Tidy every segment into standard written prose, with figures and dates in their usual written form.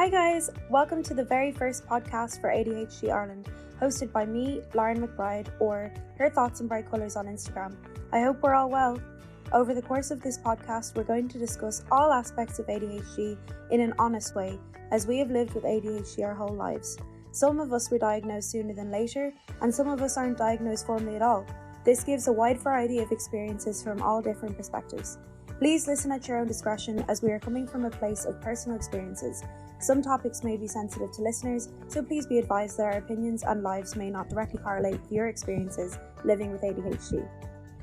Hi guys, welcome to the very first podcast for ADHD Ireland, hosted by me, Lauren McBride, or Her Thoughts in Bright Colours on Instagram. I hope we're all well. Over the course of this podcast, we're going to discuss all aspects of ADHD in an honest way, as we have lived with ADHD our whole lives. Some of us were diagnosed sooner than later, and some of us aren't diagnosed formally at all. This gives a wide variety of experiences from all different perspectives. Please listen at your own discretion, as we are coming from a place of personal experiences. Some topics may be sensitive to listeners, so please be advised that our opinions and lives may not directly correlate with your experiences living with ADHD.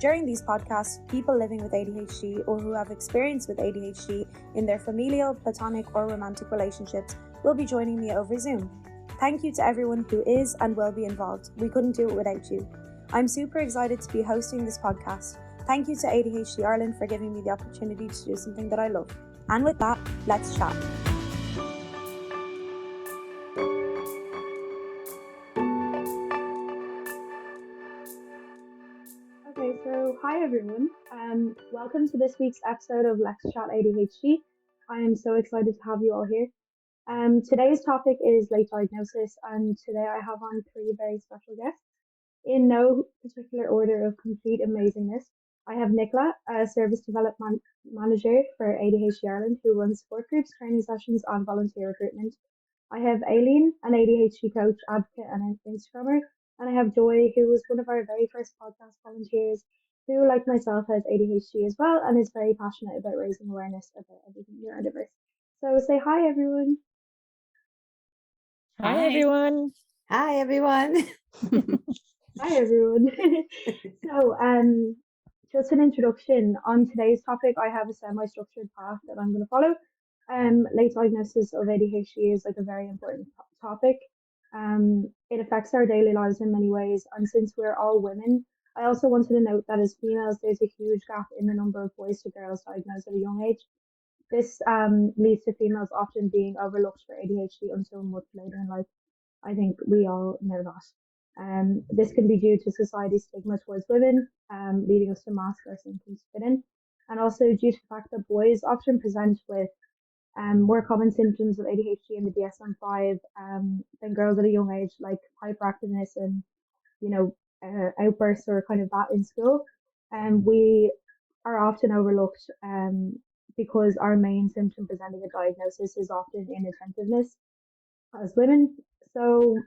During these podcasts, people living with ADHD or who have experience with ADHD in their familial, platonic, or romantic relationships will be joining me over Zoom. Thank you to everyone who is and will be involved. We couldn't do it without you. I'm super excited to be hosting this podcast. Thank you to ADHD Ireland for giving me the opportunity to do something that I love. And with that, let's chat. Okay, so hi everyone. Welcome to this week's episode of Let's Chat ADHD. I am so excited to have you all here. Today's topic is late diagnosis, and today I have on three very special guests. In no particular order of complete amazingness, I have Nicola, a service development manager for ADHD Ireland, who runs support groups, training sessions, and volunteer recruitment. I have Ailin, an ADHD coach, advocate, and an Instagrammer. And I have Joy, who was one of our very first podcast volunteers, who, like myself, has ADHD as well and is very passionate about raising awareness about everything neurodiverse. So say hi, everyone. Hi, everyone. Hi, everyone. Hi, everyone. So, just an introduction. On today's topic, I have a semi-structured path that I'm going to follow. Late diagnosis of ADHD is like a very important topic. It affects our daily lives in many ways, and since we're all women, I also wanted to note that as females, there's a huge gap in the number of boys to girls diagnosed at a young age. This leads to females often being overlooked for ADHD until much later in life. I think we all know that. This can be due to society's stigma towards women, leading us to mask our symptoms to fit in, and also due to the fact that boys often present with more common symptoms of ADHD in the DSM-5 than girls at a young age, like hyperactiveness and outbursts or kind of that in school. And we are often overlooked because our main symptom presenting a diagnosis is often inattentiveness as women. So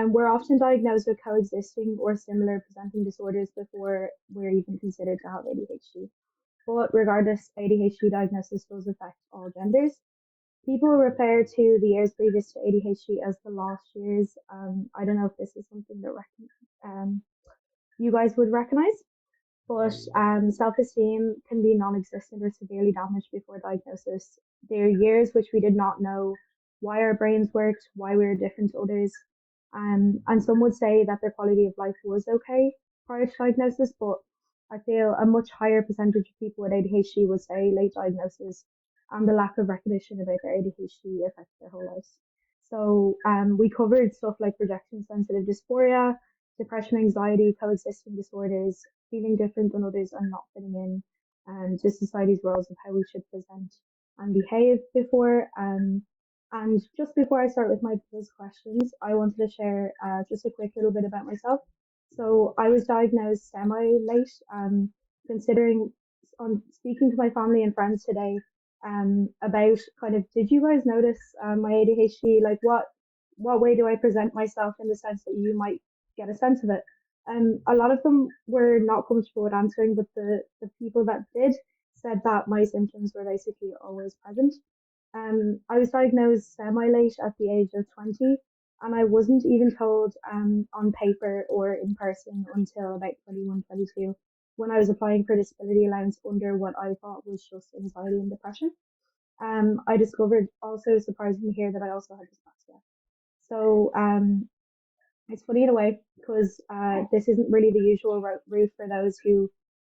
we're often diagnosed with coexisting or similar presenting disorders before we're even considered to have ADHD. But regardless, ADHD diagnosis does affect all genders. People refer to the years previous to ADHD as the lost years. I don't know if this is something that you guys would recognize, but self-esteem can be non-existent or severely damaged before diagnosis. There are years which we did not know why our brains worked, why we were different to others, and some would say that their quality of life was okay prior to diagnosis, but I feel a much higher percentage of people with ADHD would say late diagnosis and the lack of recognition about their ADHD affects their whole lives. So we covered stuff like rejection sensitive dysphoria, depression, anxiety, coexisting disorders, feeling different than others and not fitting in, and just society's roles of how we should present and behave before. And just before I start with my first questions, I wanted to share just a quick little bit about myself. So I was diagnosed semi-late. Considering on speaking to my family and friends today, about kind of, did you guys notice my ADHD? Like, what way do I present myself in the sense that you might get a sense of it? A lot of them were not comfortable with answering, but the people that did said that my symptoms were basically always present. I was diagnosed semi-late at the age of 20, and I wasn't even told on paper or in person until about 21, 22, when I was applying for disability allowance under what I thought was just anxiety and depression. I discovered also surprisingly here that I also had dyslexia. So it's funny in a way because this isn't really the usual route for those who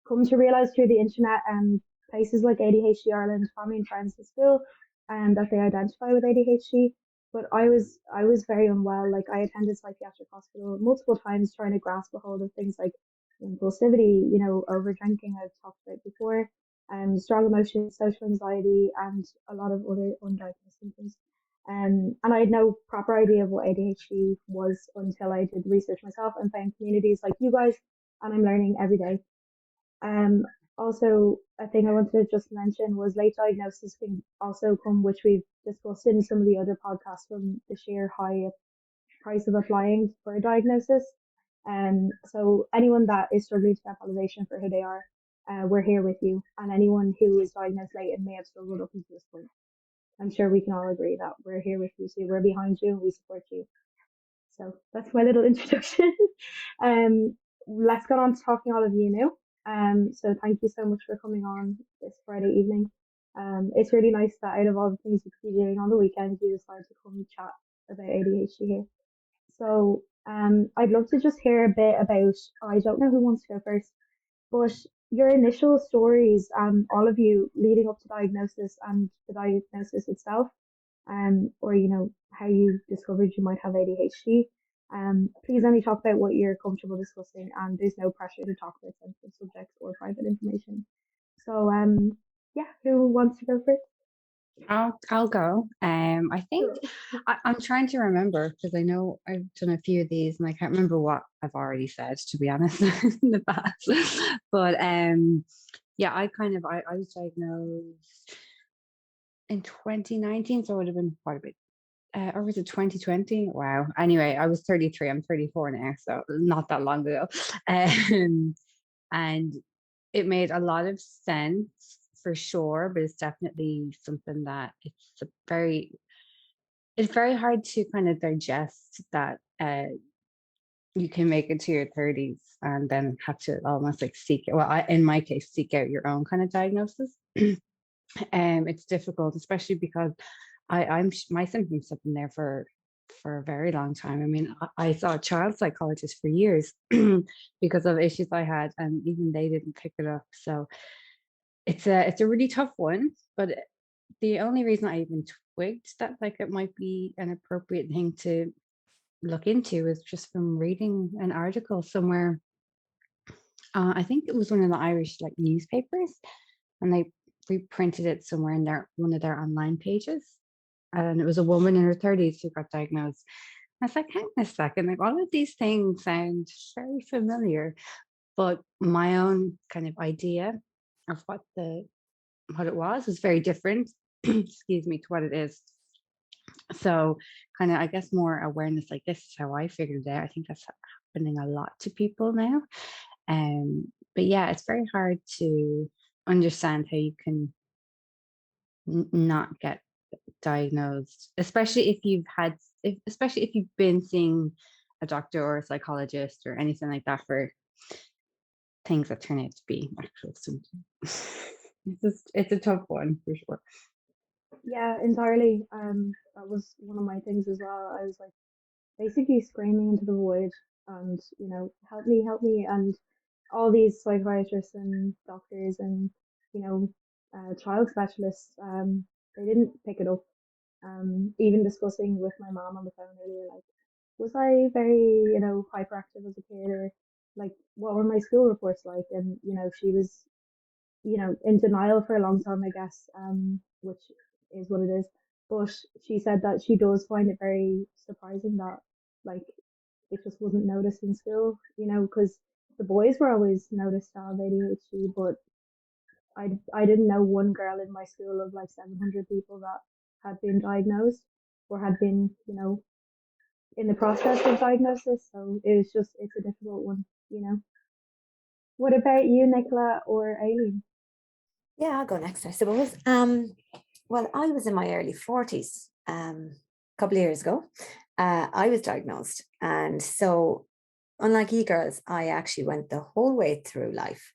come to realize through the internet and places like ADHD Ireland, family and friends at school, and that they identify with ADHD. But I was very unwell. Like I attended psychiatric hospital multiple times trying to grasp a hold of things like impulsivity, over drinking I've talked about before, strong emotions, social anxiety, and a lot of other undiagnosed symptoms. And I had no proper idea of what ADHD was until I did research myself and found communities like you guys, and I'm learning every day. Um, Also, a thing I wanted to just mention was late diagnosis can also come, which we've discussed in some of the other podcasts, from the sheer high price of applying for a diagnosis. So anyone that is struggling to get validation for who they are, we're here with you. And anyone who is diagnosed late and may have struggled up until this point, I'm sure we can all agree that we're here with you. So we're behind you and we support you. So that's my little introduction. um, let's get on to talking all of you now. So thank you so much for coming on this Friday evening. It's really nice that out of all the things you could be doing on the weekend, you decided to come chat about ADHD here. So I'd love to just hear a bit about, I don't know who wants to go first, but your initial stories, all of you leading up to diagnosis and the diagnosis itself, or how you discovered you might have ADHD. Please only talk about what you're comfortable discussing, and there's no pressure to talk about sensitive subjects or private information. So yeah, who wants to go first? I'll go. I think I'm trying to remember, because I know I've done a few of these and I can't remember what I've already said, to be honest, in the past. But yeah, I was diagnosed in 2019, so it would have been quite a bit. Or was it 2020? Wow. Anyway, I was 33. I'm 34 now, so not that long ago. And it made a lot of sense for sure, but it's definitely something that it's very hard to kind of digest that you can make it to your 30s and then have to almost like in my case, seek out your own kind of diagnosis. It's difficult, especially because my symptoms have been there for a very long time. I mean, I saw a child psychologist for years because of issues I had, and even they didn't pick it up. So it's a really tough one. But the only reason I even twigged that like it might be an appropriate thing to look into is just from reading an article somewhere. I think it was one of the Irish like newspapers, and they reprinted it somewhere in one of their online pages. And it was a woman in her 30s who got diagnosed. I was like, hang on a second, like all of these things sound very familiar, but my own kind of idea of what it was very different, excuse me, to what it is. So kind of, I guess, more awareness, like this is how I figured it out. I think that's happening a lot to people now. But yeah, it's very hard to understand how you can not get diagnosed, especially if you've been seeing a doctor or a psychologist or anything like that for things that turn out to be actual symptoms. It's a tough one for sure. Yeah, entirely. That was one of my things as well. I was like basically screaming into the void, and help me, and all these psychiatrists and doctors and child specialists, they didn't pick it up. Even discussing with my mom on the phone earlier, like, was I very hyperactive as a kid, or like what were my school reports like? And she was in denial for a long time, I guess, which is what it is. But she said that she does find it very surprising that like it just wasn't noticed in school, because the boys were always noticed to have ADHD, but I didn't know one girl in my school of like 700 people that had been diagnosed or had been, in the process of diagnosis. So it's a difficult one. What about you, Nicola or Ailin? Yeah, I'll go next, I suppose. Well, I was in my early 40s a couple of years ago. I was diagnosed. And so, unlike you girls, I actually went the whole way through life,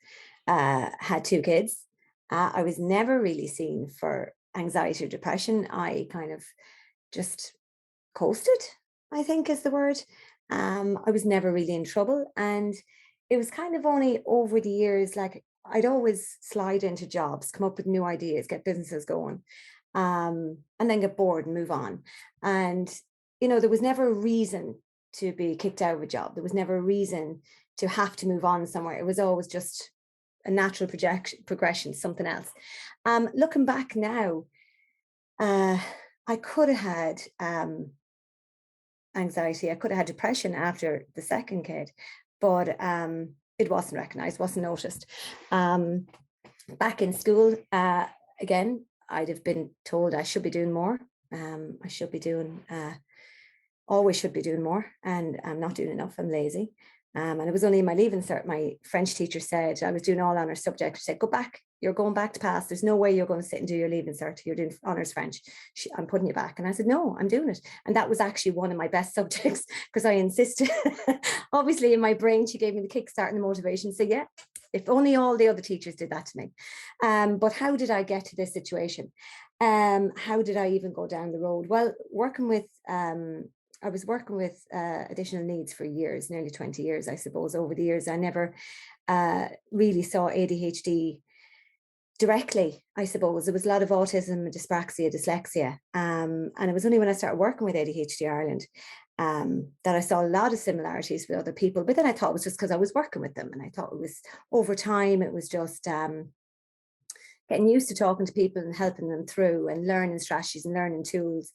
had two kids. I was never really seen for anxiety or depression. I kind of just coasted, I think is the word. I was never really in trouble. And it was kind of only over the years, like I'd always slide into jobs, come up with new ideas, get businesses going, and then get bored and move on. And, there was never a reason to be kicked out of a job. There was never a reason to have to move on somewhere. It was always just a natural progression, something else. Looking back now, I could have had anxiety. I could have had depression after the second kid, but it wasn't recognized, wasn't noticed. Back in school, again, I'd have been told I should be doing more. I should be doing, always should be doing more, and I'm not doing enough. I'm lazy. And it was only in my leaving cert, my French teacher said, I was doing all honours subject. She said, go back, you're going back to pass. There's no way you're going to sit and do your leaving cert. You're doing honours French. I'm putting you back. And I said, no, I'm doing it. And that was actually one of my best subjects because I insisted. Obviously in my brain, she gave me the kickstart and the motivation. So yeah, if only all the other teachers did that to me. But how did I get to this situation? How did I even go down the road? Well, I was working with additional needs for years, nearly 20 years, I suppose. Over the years, I never really saw ADHD directly, I suppose. There was a lot of autism, dyspraxia, dyslexia. And it was only when I started working with ADHD Ireland that I saw a lot of similarities with other people. But then I thought it was just because I was working with them. And I thought it was over time, it was just getting used to talking to people and helping them through and learning strategies and learning tools.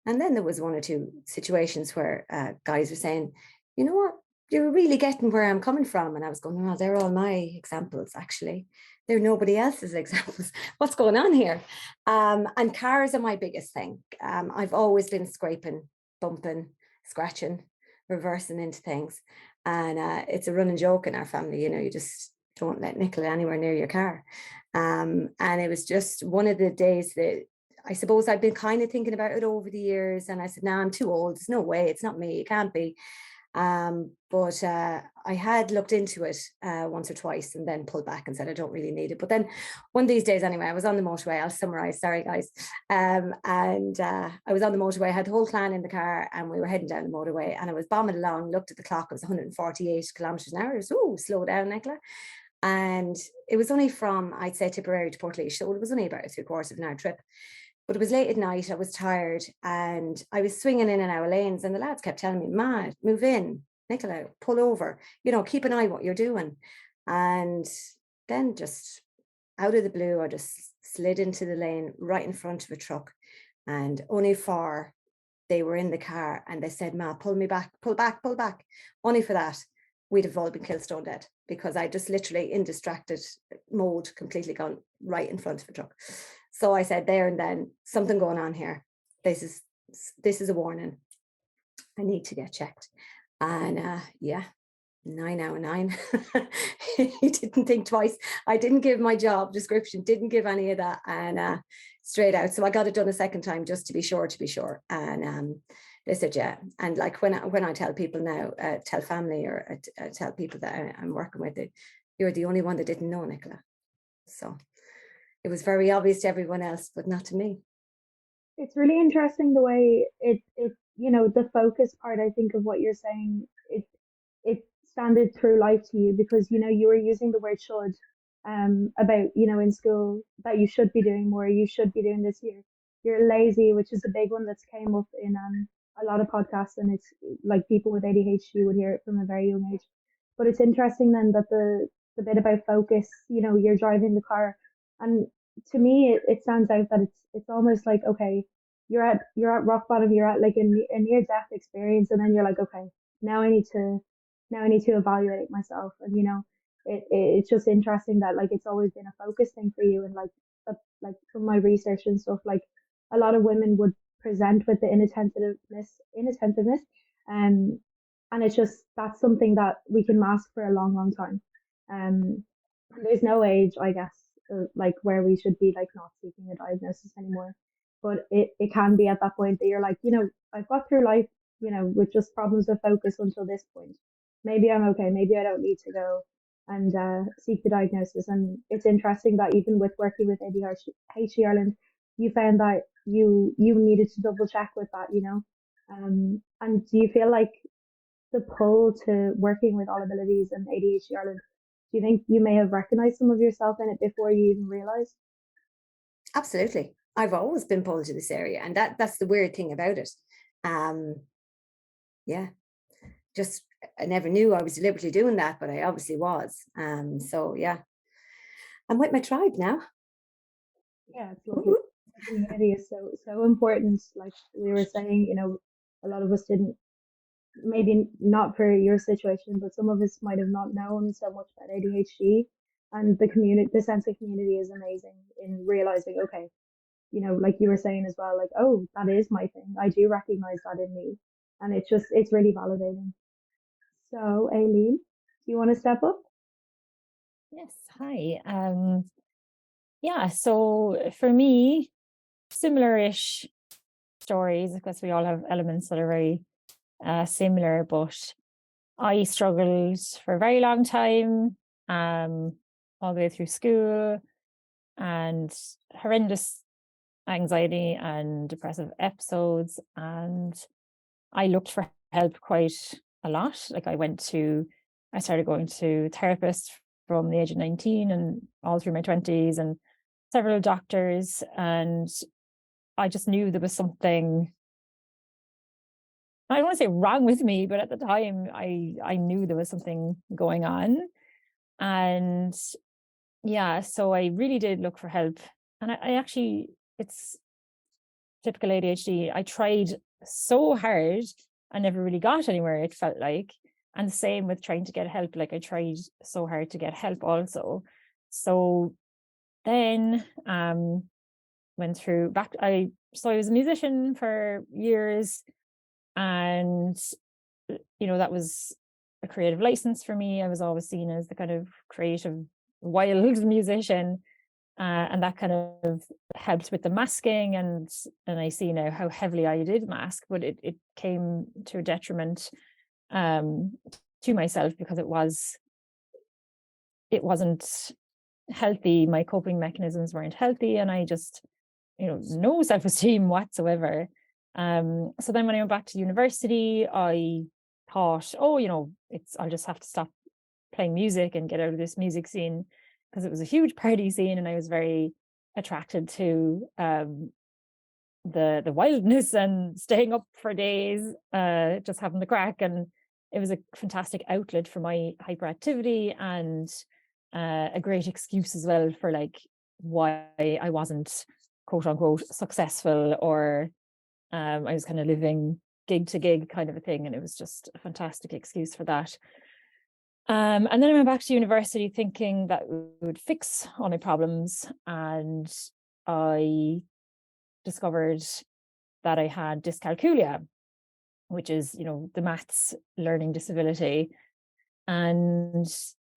And then there was one or two situations where guys were saying, you know what, you're really getting where I'm coming from. And I was going, well, they're all my examples, actually. They're nobody else's examples. What's going on here? And cars are my biggest thing. I've always been scraping, bumping, scratching, reversing into things. And it's a running joke in our family, you know, you just don't let Nicola anywhere near your car. And it was just one of the days that I suppose I've been kind of thinking about it over the years. And I said, nah, I'm too old. There's no way. It's not me. It can't be. But I had looked into it once or twice and then pulled back and said, I don't really need it. But then one of these days, anyway, I was on the motorway. I'll summarize. Sorry, guys. I was on the motorway. I had the whole clan in the car and we were heading down the motorway and I was bombing along, looked at the clock. It was 148 kilometers an hour. I was, oh, slow down, Nicola. And it was only from, I'd say, Tipperary to Portlaoise. So it was only about a 3/4 of an hour trip. But it was late at night, I was tired and I was swinging in and out of lanes and the lads kept telling me, Ma, move in, Nicola, pull over, you know, keep an eye on what you're doing. And then just out of the blue, I just slid into the lane right in front of a truck and only for they were in the car and they said, Ma, pull me back, pull back, pull back. Only for that, we'd have all been killed stone dead because I just literally in distracted mode, completely gone right in front of a truck. So I said there and then, something going on here. This is a warning. I need to get checked. And yeah, 9 out of 9. He didn't think twice. I didn't give my job description, didn't give any of that, and straight out. So I got it done a second time just to be sure. And they said, yeah. And like when I tell people now, tell family or tell people that I'm working with it, you're the only one that didn't know, Nicola. So it was very obvious to everyone else, but not to me. It's really interesting the way it you know, the focus part, I think, of what you're saying, it standed through life to you because, you know, you were using the word should about, you know, in school that you should be doing more, you should be doing this. You're lazy, which is a big one that's came up in a lot of podcasts, and it's like people with ADHD would hear it from a very young age. But it's interesting then that the bit about focus, you know, you're driving the car, and to me it stands out that it's almost like, okay, you're at rock bottom, you're at like a near death experience, and then you're like, okay, now I need to evaluate myself. And you know, it's just interesting that like it's always been a focus thing for you. And like from my research and stuff, like a lot of women would present with the inattentiveness, um and it's just that's something that we can mask for a long time. There's no age, I guess, like where we should be like not seeking a diagnosis anymore, but it can be at that point that you're like, you know, I've got through life, you know, with just problems of focus until this point. Maybe I'm okay. Maybe I don't need to go and seek the diagnosis. And it's interesting that even with working with ADHD Ireland, you found that you needed to double check with that, you know. And do you feel like the pull to working with all abilities and ADHD Ireland, do you think you may have recognized some of yourself in it before you even realized? Absolutely. I've always been pulled to this area, and that's the weird thing about it. Yeah, just I never knew I was deliberately doing that, but I obviously was. So yeah, I'm with my tribe now. Yeah, it's lovely. Community is so important. Like we were saying, a lot of us didn't, maybe not for your situation, but some of us might have not known so much about ADHD, and the sense of community is amazing in realizing, okay, like you were saying as well, like, oh, that is my thing. I do recognize that in me, and it's really validating. So, Ailin, do you want to step up? Yes, hi. Yeah, so for me, similar-ish stories, because we all have elements that are very similar, but I struggled for a very long time, all the way through school, and horrendous anxiety and depressive episodes. And I looked for help quite a lot. Like I started going to therapists from the age of 19 and all through my 20s, and several doctors. And I just knew there was something, I don't want to say wrong with me, but at the time I knew there was something going on. And yeah, so I really did look for help. And I actually, it's typical ADHD. I tried so hard, I never really got anywhere, it felt like. And the same with trying to get help. Like I tried so hard to get help also. So then went through I was a musician for years, and that was a creative license for me. I was always seen as the kind of creative wild musician, and that kind of helped with the masking, and I see now how heavily I did mask, but it came to a detriment to myself, because it wasn't healthy. My coping mechanisms weren't healthy, and I just no self-esteem whatsoever. So then when I went back to university, I thought, oh, I'll just have to stop playing music and get out of this music scene, because it was a huge party scene, and I was very attracted to the wildness and staying up for days, just having the crack. And it was a fantastic outlet for my hyperactivity, and a great excuse as well for like why I wasn't quote unquote successful, or I was kind of living gig to gig kind of a thing, and it was just a fantastic excuse for that. And then I went back to university thinking that would fix all my problems, and I discovered that I had dyscalculia, which is, the maths learning disability. And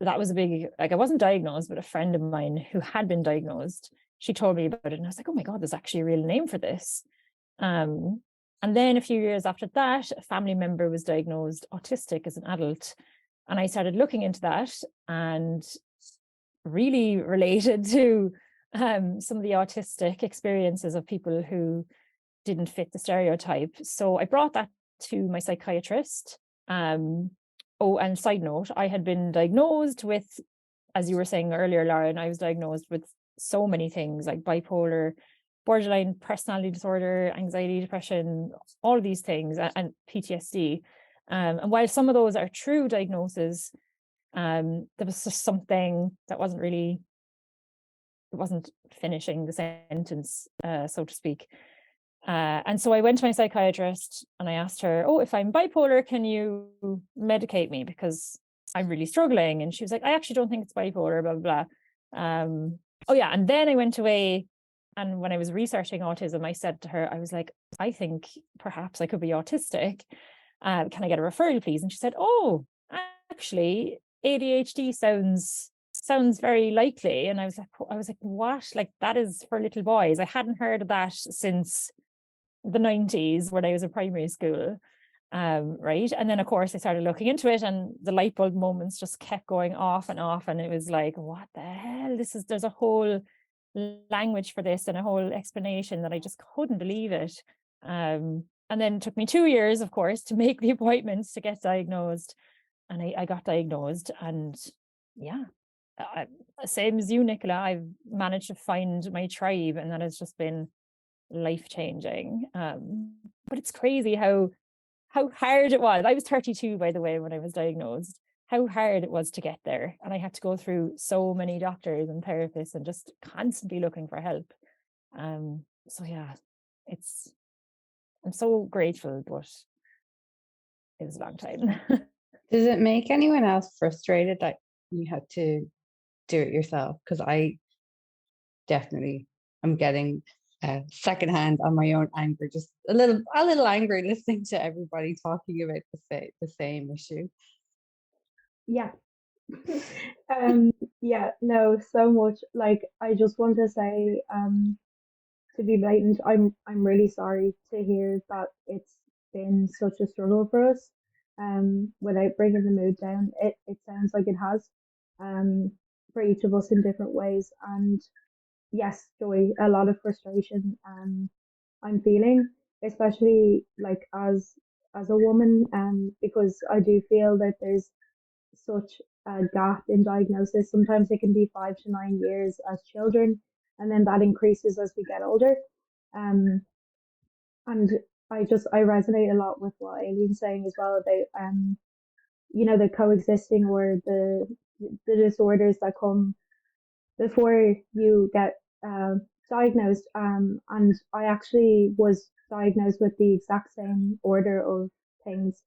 that was a big, like, I wasn't diagnosed, but a friend of mine who had been diagnosed, she told me about it, and I was like, oh my God, there's actually a real name for this. And then a few years after that, a family member was diagnosed autistic as an adult. And I started looking into that, and really related to some of the autistic experiences of people who didn't fit the stereotype. So I brought that to my psychiatrist. And side note, I had been diagnosed with, as you were saying earlier, Lauren, I was diagnosed with so many things like bipolar, borderline personality disorder, anxiety, depression, all of these things, and PTSD. And while some of those are true diagnoses, there was just something that it wasn't finishing the sentence, so to speak. And so I went to my psychiatrist and I asked her, oh, if I'm bipolar, can you medicate me? Because I'm really struggling. And she was like, I actually don't think it's bipolar, blah, blah, blah. Oh, yeah. And then I went away. And when I was researching autism, I said to her, I was like, I think perhaps I could be autistic. Can I get a referral, please? And she said, oh, actually, ADHD sounds very likely. And I was like, what? Like, that is for little boys. I hadn't heard of that since the 90s when I was in primary school. Right. And then of course I started looking into it, and the light bulb moments just kept going off and off. And it was like, what the hell? There's a whole language for this and a whole explanation that I just couldn't believe it. And then it took me 2 years, of course, to make the appointments to get diagnosed. And I got diagnosed, and yeah, same as you, Nicola, I've managed to find my tribe, and that has just been life-changing. But it's crazy how hard it was. I was 32, by the way, when I was diagnosed. How hard it was to get there, and I had to go through so many doctors and therapists, and just constantly looking for help. So yeah, I'm so grateful, but it was a long time. Does it make anyone else frustrated that you had to do it yourself? Because I definitely am getting secondhand on my own anger, just a little angry listening to everybody talking about the same issue. Yeah. Yeah, no, so much. Like, I just want to say, to be blatant, I'm really sorry to hear that it's been such a struggle for us. Without bringing the mood down, it sounds like it has, for each of us in different ways. And yes, Joy, a lot of frustration, I'm feeling, especially like as a woman, because I do feel that there's such a gap in diagnosis. Sometimes it can be 5 to 9 years as children, and then that increases as we get older. Um, and I resonate a lot with what Ailin's saying as well about the coexisting, or the disorders that come before you get diagnosed. And I actually was diagnosed with the exact same order of things.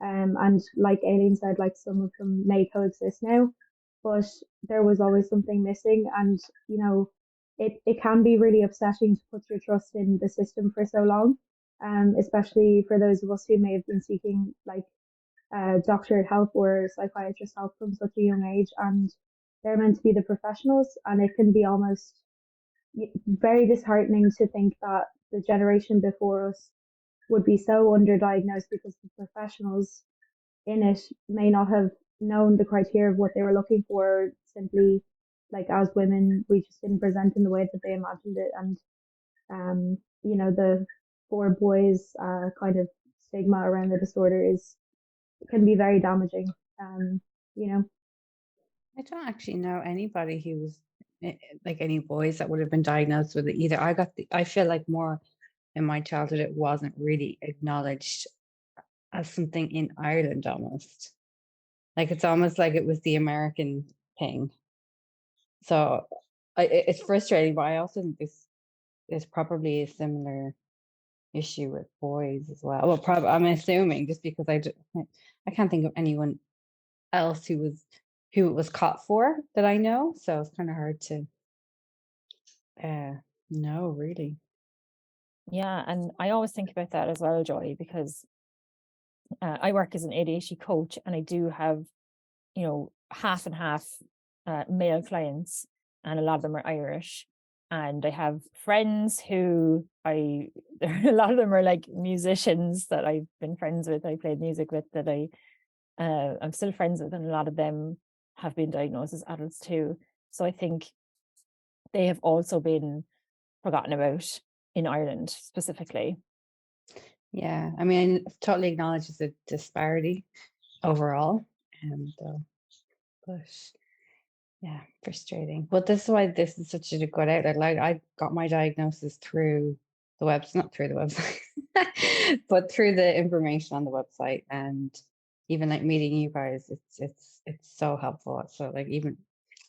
And like Aileen said, like some of them may coexist now, but there was always something missing. And it can be really upsetting to put your trust in the system for so long. Especially for those of us who may have been seeking like doctored help or psychiatrist help from such a young age, and they're meant to be the professionals, and it can be almost very disheartening to think that the generation before us would be so underdiagnosed because the professionals in it may not have known the criteria of what they were looking for. Simply, like, as women, we just didn't present in the way that they imagined it. And the poor boys kind of stigma around the disorder can be very damaging. Um, you know. I don't actually know anybody who was like any boys that would have been diagnosed with it either. I feel like more in my childhood, it wasn't really acknowledged as something in Ireland almost. Like it's almost like it was the American thing. So it's frustrating, but I also think this is probably a similar issue with boys as well. Well, probably I'm assuming just because I can't think of anyone else who it was caught for that I know. So it's kind of hard to know really. Yeah, and I always think about that as well, Joy, because I work as an ADHD coach, and I do have, half and half male clients, and a lot of them are Irish. And I have friends who a lot of them are like musicians that I've been friends with, I played music with, that I'm still friends with, and a lot of them have been diagnosed as adults too. So I think they have also been forgotten about in Ireland specifically. Yeah, I mean, I totally acknowledges the disparity overall, and but yeah, frustrating. But this is why this is such a good outlet. Like I got my diagnosis through the website, not through the website, but through the information on the website, and even like meeting you guys, it's so helpful. So like even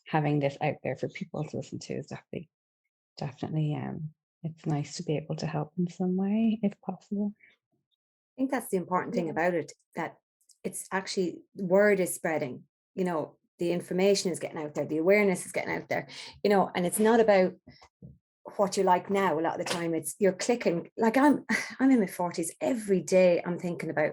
having this out there for people to listen to is definitely it's nice to be able to help in some way if possible. I think that's the important thing about it, that it's actually, word is spreading, the information is getting out there, the awareness is getting out there, and it's not about what you like now. A lot of the time it's you're clicking, like I'm in my 40s. Every day I'm thinking about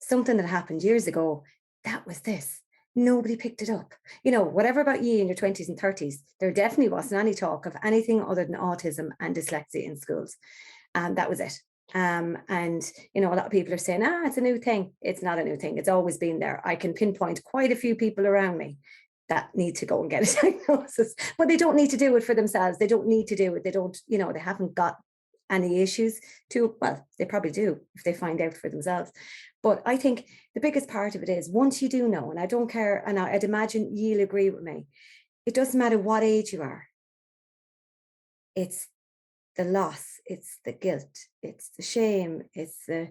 something that happened years ago. That was this. Nobody picked it up. Whatever about you in your 20s and 30s, there definitely wasn't any talk of anything other than autism and dyslexia in schools. And that was it. And a lot of people are saying, it's a new thing. It's not a new thing. It's always been there. I can pinpoint quite a few people around me that need to go and get a diagnosis, but they don't need to do it for themselves. They don't need to do it. They don't, they haven't got any issues to, well, they probably do if they find out for themselves. But I think the biggest part of it is, once you do know, and I don't care, and I'd imagine you'll agree with me, it doesn't matter what age you are. It's the loss, it's the guilt, it's the shame, it's the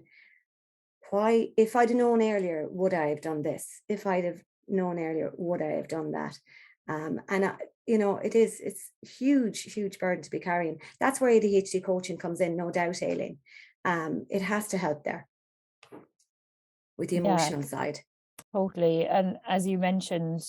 why. If I'd have known earlier, would I have done this? If I'd have known earlier, would I have done that? And it's huge burden to be carrying. That's where ADHD coaching comes in, no doubt, Ailin. It has to help there with the emotional side. Totally. And as you mentioned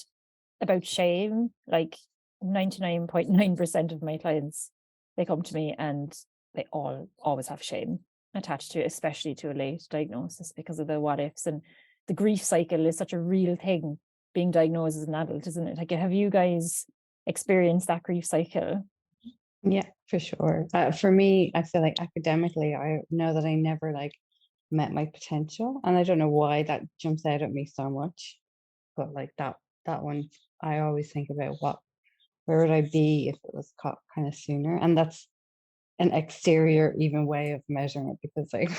about shame, like 99.9% of my clients, they come to me and they always have shame attached to it, especially to a late diagnosis, because of the what ifs. And the grief cycle is such a real thing being diagnosed as an adult, isn't it? Like, have you guys experienced that grief cycle? Yeah, for sure. For me, I feel like academically, I know that I never like met my potential, and I don't know why that jumps out at me so much. But like that one, I always think about where would I be if it was caught kind of sooner, and that's an exterior even way of measuring it, because like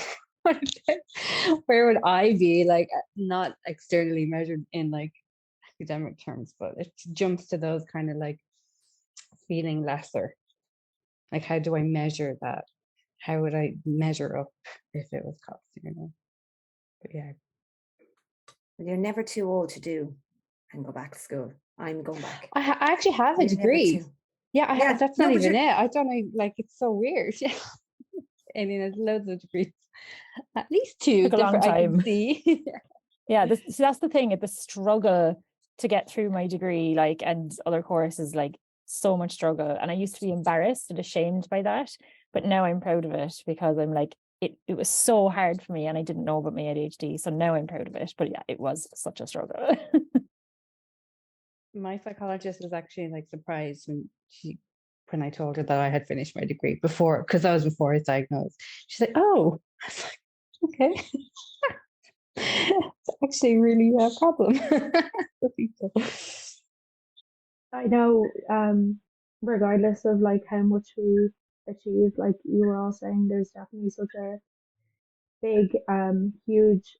where would I be, like not externally measured in like academic terms, but it jumps to those kind of like feeling lesser. Like, how do I measure that? How would I measure up if it was caught sooner? But yeah. But you're never too old to do and go back to school. I'm going back. I actually have a You're never degree. too. Yeah, Yeah, that's no, not but even you're- it. I don't know, like it's so weird. Yeah. I mean, there's loads of degrees. At least two Took a long different I can time. see. Yeah, so that's the thing, the struggle to get through my degree, like, and other courses, like so much struggle. And I used to be embarrassed and ashamed by that, but now I'm proud of it, because I'm like, it was so hard for me and I didn't know about my ADHD. So now I'm proud of it. But yeah, it was such a struggle. My psychologist was actually like surprised when I told her that I had finished my degree before, because I was before I was diagnosed. She's like, "Oh," I was like, "Okay." It's actually really a problem for people. I know, regardless of like how much we achieve, like you were all saying, there's definitely such a big, huge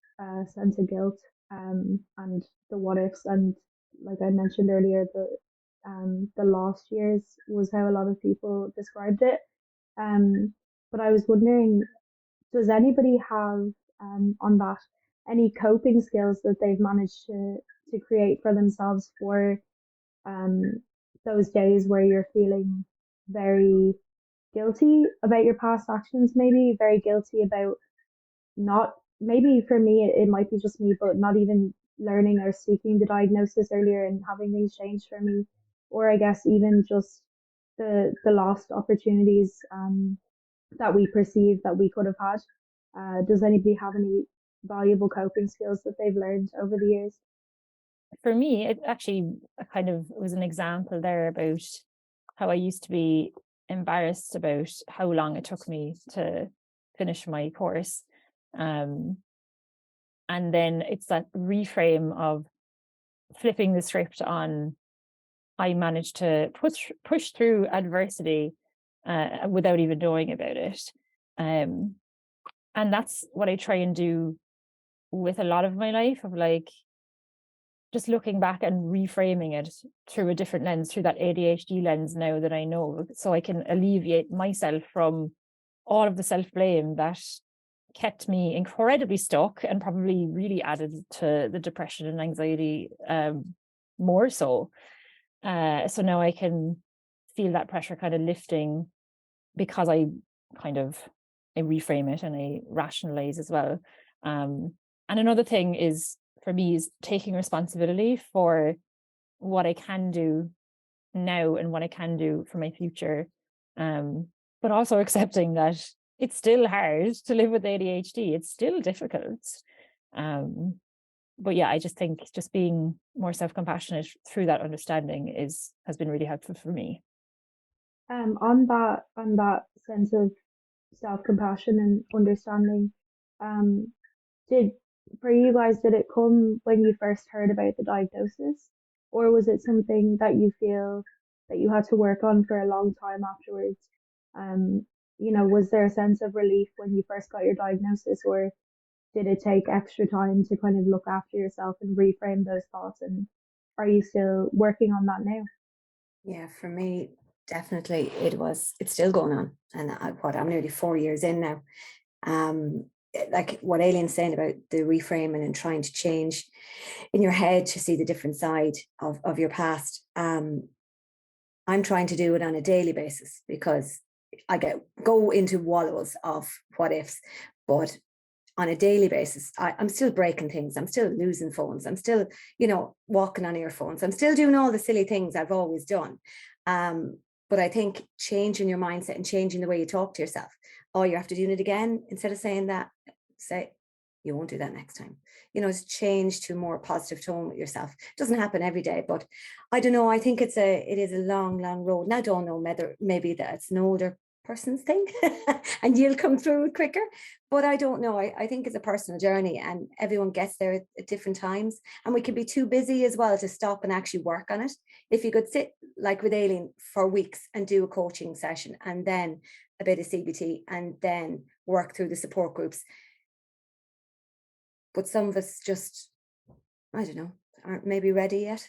sense of guilt, and the what ifs, and like I mentioned earlier, the lost years was how a lot of people described it. But I was wondering, does anybody have on that any coping skills that they've managed to create for themselves for um those days where you're feeling very guilty about your past actions, maybe very guilty about not, maybe for me it might be just me, but not even learning or seeking the diagnosis earlier and having things changed for me, or I guess even just the lost opportunities that we perceive that we could have had. Does anybody have any valuable coping skills that they've learned over the years? For me, it actually kind of was an example there about how I used to be embarrassed about how long it took me to finish my course. And then it's that reframe of flipping the script on, I managed to push through adversity without even knowing about it. And that's what I try and do with a lot of my life, of like just looking back and reframing it through a different lens, through that ADHD lens now that I know, so I can alleviate myself from all of the self-blame that kept me incredibly stuck and probably really added to the depression and anxiety more so. So now I can feel that pressure kind of lifting, because I reframe it and I rationalize as well. And another thing is, for me, is taking responsibility for what I can do now and what I can do for my future. But also accepting that it's still hard to live with ADHD. It's still difficult. But yeah, I just think just being more self-compassionate through that understanding has been really helpful for me. On that sense of self-compassion and understanding, um, did for you guys, did it come when you first heard about the diagnosis, or was it something that you feel that you had to work on for a long time afterwards? Was there a sense of relief when you first got your diagnosis, or did it take extra time to kind of look after yourself and reframe those thoughts? And are you still working on that now? Yeah, for me, definitely it's still going on. And I'm nearly 4 years in now. Like what Ailin's saying about the reframing and trying to change in your head to see the different side of your past. I'm trying to do it on a daily basis because I go into wallows of what ifs, but on a daily basis, I'm still breaking things. I'm still losing phones. I'm still, walking on earphones. I'm still doing all the silly things I've always done. But I think changing your mindset and changing the way you talk to yourself. Oh, you're after doing it again. Instead of saying that, say, you won't do that next time. It's change to a more positive tone with yourself. It doesn't happen every day, but I don't know. I think it is a long, long road. And I don't know whether maybe that's an older person's thing and you'll come through it quicker. But I don't know. I think it's a personal journey and everyone gets there at different times. And we can be too busy as well to stop and actually work on it. If you could sit like with Ailin for weeks and do a coaching session and then a bit of CBT and then work through the support groups. But some of us just, I don't know, aren't maybe ready yet.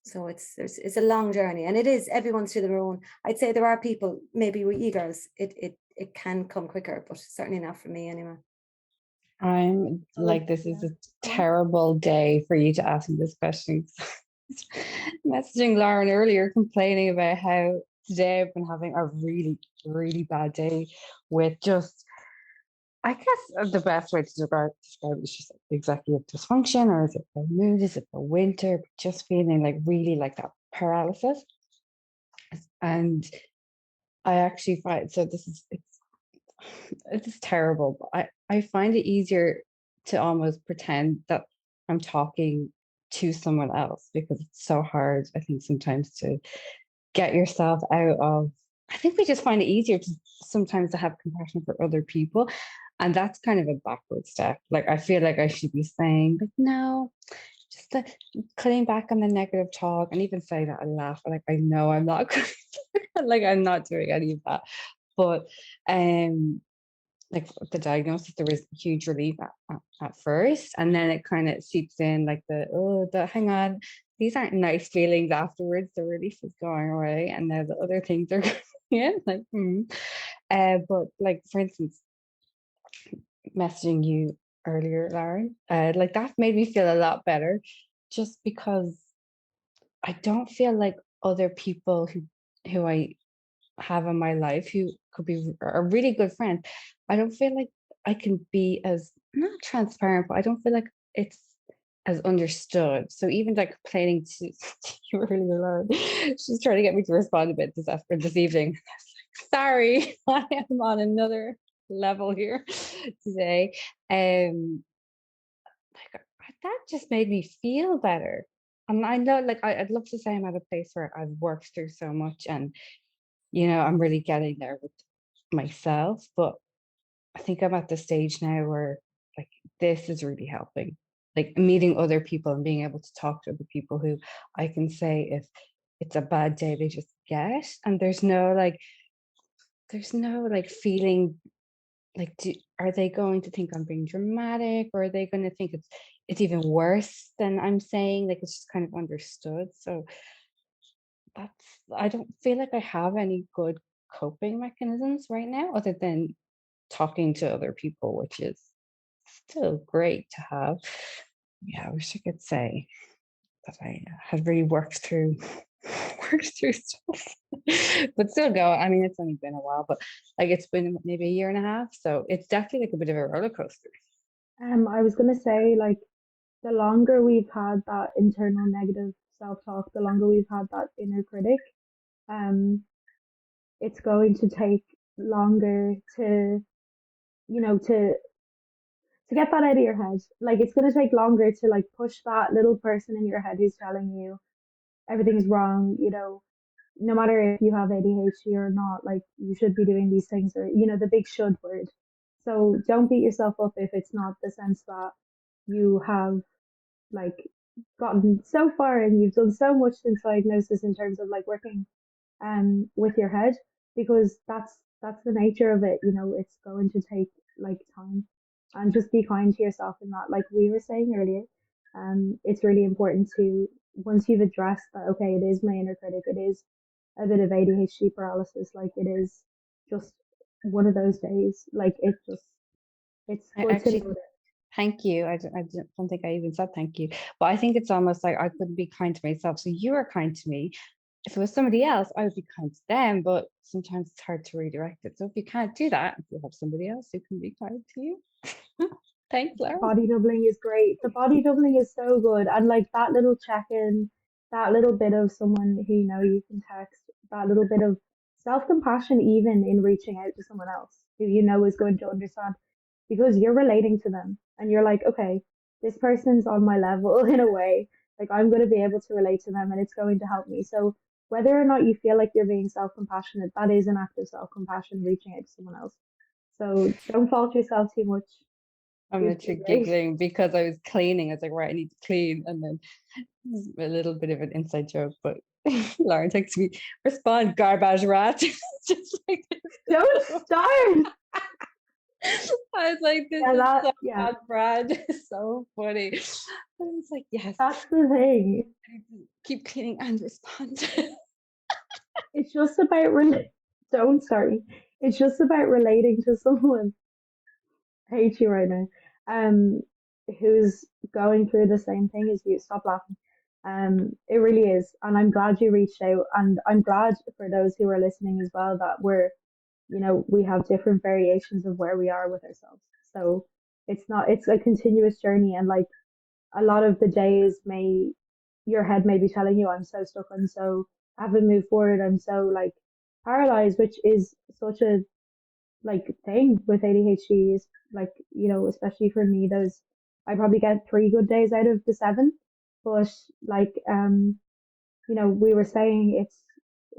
So it's a long journey, and it is everyone's to their own. I'd say there are people maybe with you girls, it can come quicker, but certainly not for me anyway. I'm like, this is a terrible day for you to ask me this question. Messaging Lauren earlier, complaining about how today I've been having a really, really bad day with just, I guess the best way to describe it is just executive dysfunction, or is it the mood? Is it the winter? Just feeling like really like that paralysis. And I actually find, so it's terrible, but I find it easier to almost pretend that I'm talking to someone else, because it's so hard, I think, sometimes to get yourself out of, I think we just find it easier to sometimes to have compassion for other people. And that's kind of a backward step. Like, I feel like I should be saying, like, no, just cutting back on the negative talk, and even say that I laugh. Like, I know I'm not like, I'm not doing any of that. But like the diagnosis, there was huge relief at first, and then it kind of seeps in, like the hang on, these aren't nice feelings afterwards. The relief is going away, and now the other things are going in. Like, but like, for instance, messaging you earlier, Lauren, like that made me feel a lot better, just because I don't feel like other people who I have in my life, who could be a really good friend, I don't feel like I can be as, not transparent, but I don't feel like it's as understood. So even like complaining to you earlier, Lauren, she's trying to get me to respond a bit this evening. Sorry, I am on another level here today. Like, that just made me feel better. And I know, like, I'd love to say I'm at a place where I've worked through so much, and I'm really getting there with myself. But I think I'm at the stage now where, like, this is really helping. Like, meeting other people and being able to talk to other people who I can say, if it's a bad day, they just get. And there's no like feeling like, are they going to think I'm being dramatic, or are they going to think it's even worse than I'm saying? Like, it's just kind of understood. So I don't feel like I have any good coping mechanisms right now, other than talking to other people, which is still great to have. Yeah, I wish I could say that I had really worked through stuff, but still go. I mean, it's only been a while, but like, it's been maybe a year and a half, so it's definitely like a bit of a roller coaster. I was gonna say, like, the longer we've had that internal negative self-talk, the longer we've had that inner critic, um, it's going to take longer to, you know, to get that out of your head. Like, it's going to take longer to like push that little person in your head who's telling you everything's wrong, no matter if you have ADHD or not, like, you should be doing these things, or, the big should word. So don't beat yourself up if it's not the sense that you have, like, gotten so far and you've done so much since diagnosis in terms of like working with your head, because that's the nature of it. It's going to take like time, and just be kind to yourself in that. Like we were saying earlier, it's really important to, once you've addressed that, okay, it is my inner critic, it is a bit of ADHD paralysis, like it is just one of those days, like it's good to know that. Thank you. I don't think I even said thank you, but I think it's almost like I couldn't be kind to myself. So you are kind to me. if it was somebody else, I would be kind to them, but sometimes it's hard to redirect it. So if you can't do that, if you have somebody else who can be kind to you, thanks, Laura. Body doubling is great. The body doubling is so good. And like that little check-in, that little bit of someone who you know you can text, that little bit of self-compassion even in reaching out to someone else who you know is going to understand because you're relating to them and you're like, okay, this person's on my level in a way. Like I'm going to be able to relate to them and it's going to help me. So whether or not you feel like you're being self-compassionate, that is an act of self-compassion reaching out to someone else. So don't fault yourself too much. I'm You're literally doing great. giggling because I was cleaning. I was like, right, I need to clean. And then a little bit of an inside joke, but Lauren texts me, respond, garbage rat. Just like this. Don't start. I was like, this Yeah, is that so yeah, bad, Brad. It's so funny. I was like, yes, that's the thing. I need to keep cleaning and respond. It's just about don't sorry. It's just about relating to someone. I hate you right now. Um, who's going through the same thing as you. Stop laughing. It really is, and I'm glad you reached out, and I'm glad for those who are listening as well that you know, we have different variations of where we are with ourselves. So it's a continuous journey, and like a lot of the days your head may be telling you I'm so stuck, I haven't moved forward, I'm so like paralyzed, which is such a like thing with ADHD is like, you know, especially for me, those I probably get 3 good days out of the 7. But like you know, we were saying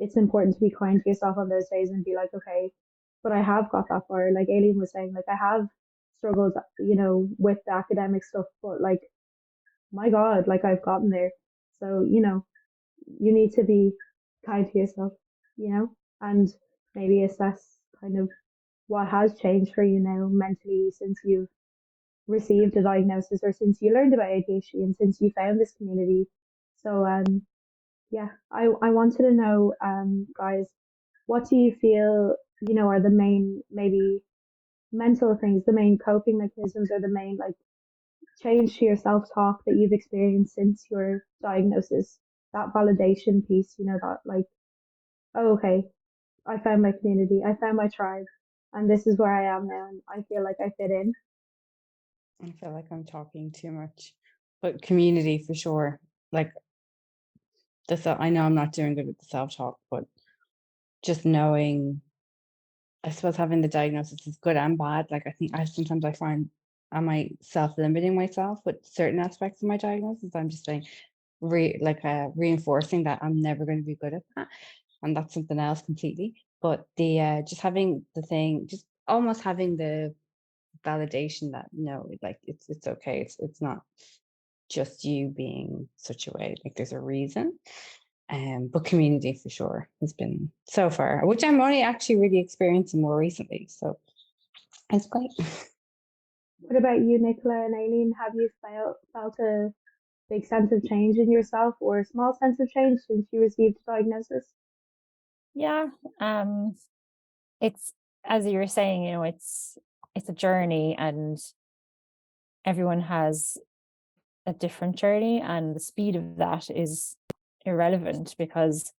it's important to be kind to yourself on those days and be like, okay, but I have got that far. Like Ailin was saying, like I have struggled, you know, with the academic stuff, but like my God, like I've gotten there. So, you know, you need to be kind to yourself, you know, and maybe assess kind of what has changed for you now mentally since you've received a diagnosis or since you learned about ADHD and since you found this community. So, yeah, I wanted to know, guys, what do you feel, you know, are the main maybe mental things, the main coping mechanisms, or the main like change to your self-talk that you've experienced since your diagnosis? That validation piece, you know, that like, oh, okay, I found my community, I found my tribe, and this is where I am now, and I feel like I fit in. I feel like I'm talking too much, but community for sure. Like this, I know I'm not doing good with the self-talk, but just knowing, I suppose having the diagnosis is good and bad. Like I think sometimes I find, am I self-limiting myself with certain aspects of my diagnosis? I'm just saying, reinforcing that I'm never going to be good at that, and that's something else completely. But the just having the thing, just almost having the validation that no, like it's okay. It's not just you being such a way. Like there's a reason. But community for sure has been so far, which I'm only actually really experiencing more recently. So it's great. What about you, Nicola and Ailin? Have you felt a big sense of change in yourself or a small sense of change since you received a diagnosis? Yeah. It's, as you were saying, you know, it's a journey, and everyone has a different journey, and the speed of that is irrelevant because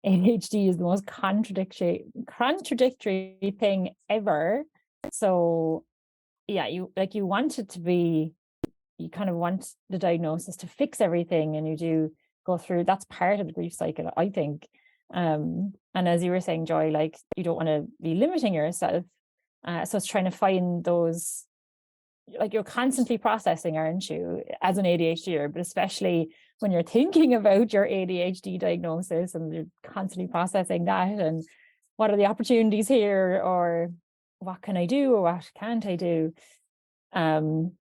ADHD is the most contradictory thing ever. So yeah, you want it to be, you kind of want the diagnosis to fix everything, and you do go through, that's part of the grief cycle, I think. And as you were saying, Joy, like you don't want to be limiting yourself. So it's trying to find those, like you're constantly processing, aren't you, as an ADHDer, but especially when you're thinking about your ADHD diagnosis and you're constantly processing that, and what are the opportunities here, or what can I do, or what can't I do? And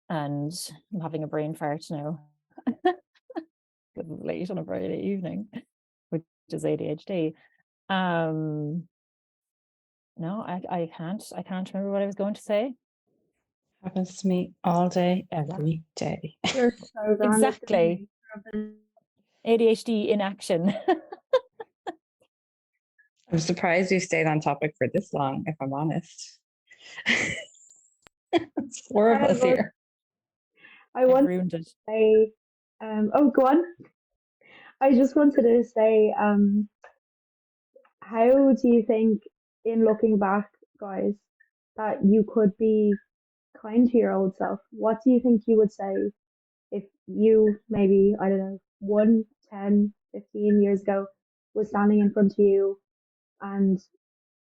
I'm having a brain fart now. Because it's late on a Friday evening, which is ADHD. No, I can't remember what I was going to say. Happens to me all day, every day. You're so grand. Exactly. ADHD in action. I'm surprised you stayed on topic for this long, if I'm honest. It's 4 of us here. I I've want ruined to it. say, oh, go on. I just wanted to say, how do you think, in looking back, guys, that you could be kind to your old self? What do you think you would say if you maybe, I don't know, 1, 10, 15 years ago was standing in front of you and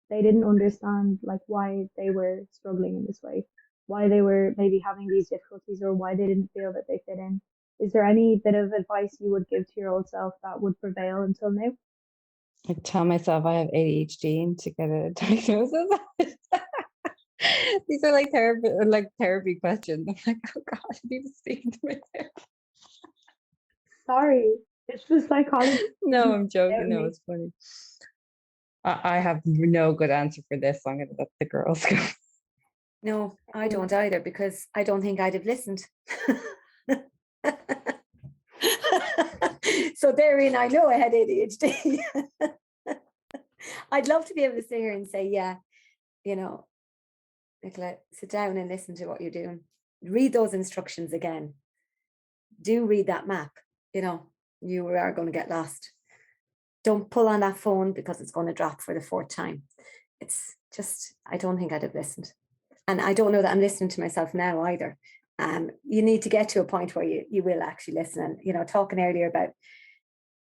they didn't understand like why they were struggling in this way, why they were maybe having these difficulties, or why they didn't feel that they fit in? Is there any bit of advice you would give to your old self that would prevail until now? I tell myself I have ADHD and to get a diagnosis. These are like therapy questions. I'm like, oh God, I need to speak to my therapist. Sorry, it's the psychology. No, I'm joking. No, Me. it's funny. I have no good answer for this. So I'm going to let the girls go. No, I don't either, because I don't think I'd have listened. So therein, I know I had ADHD. I'd love to be able to sit here and say, yeah, you know, Nicola, sit down and listen to what you're doing. Read those instructions again. Do read that map. You know, you are going to get lost. Don't pull on that phone because it's going to drop for the 4th time. It's just, I don't think I'd have listened. And I don't know that I'm listening to myself now either. You need to get to a point where you will actually listen. And, you know, talking earlier about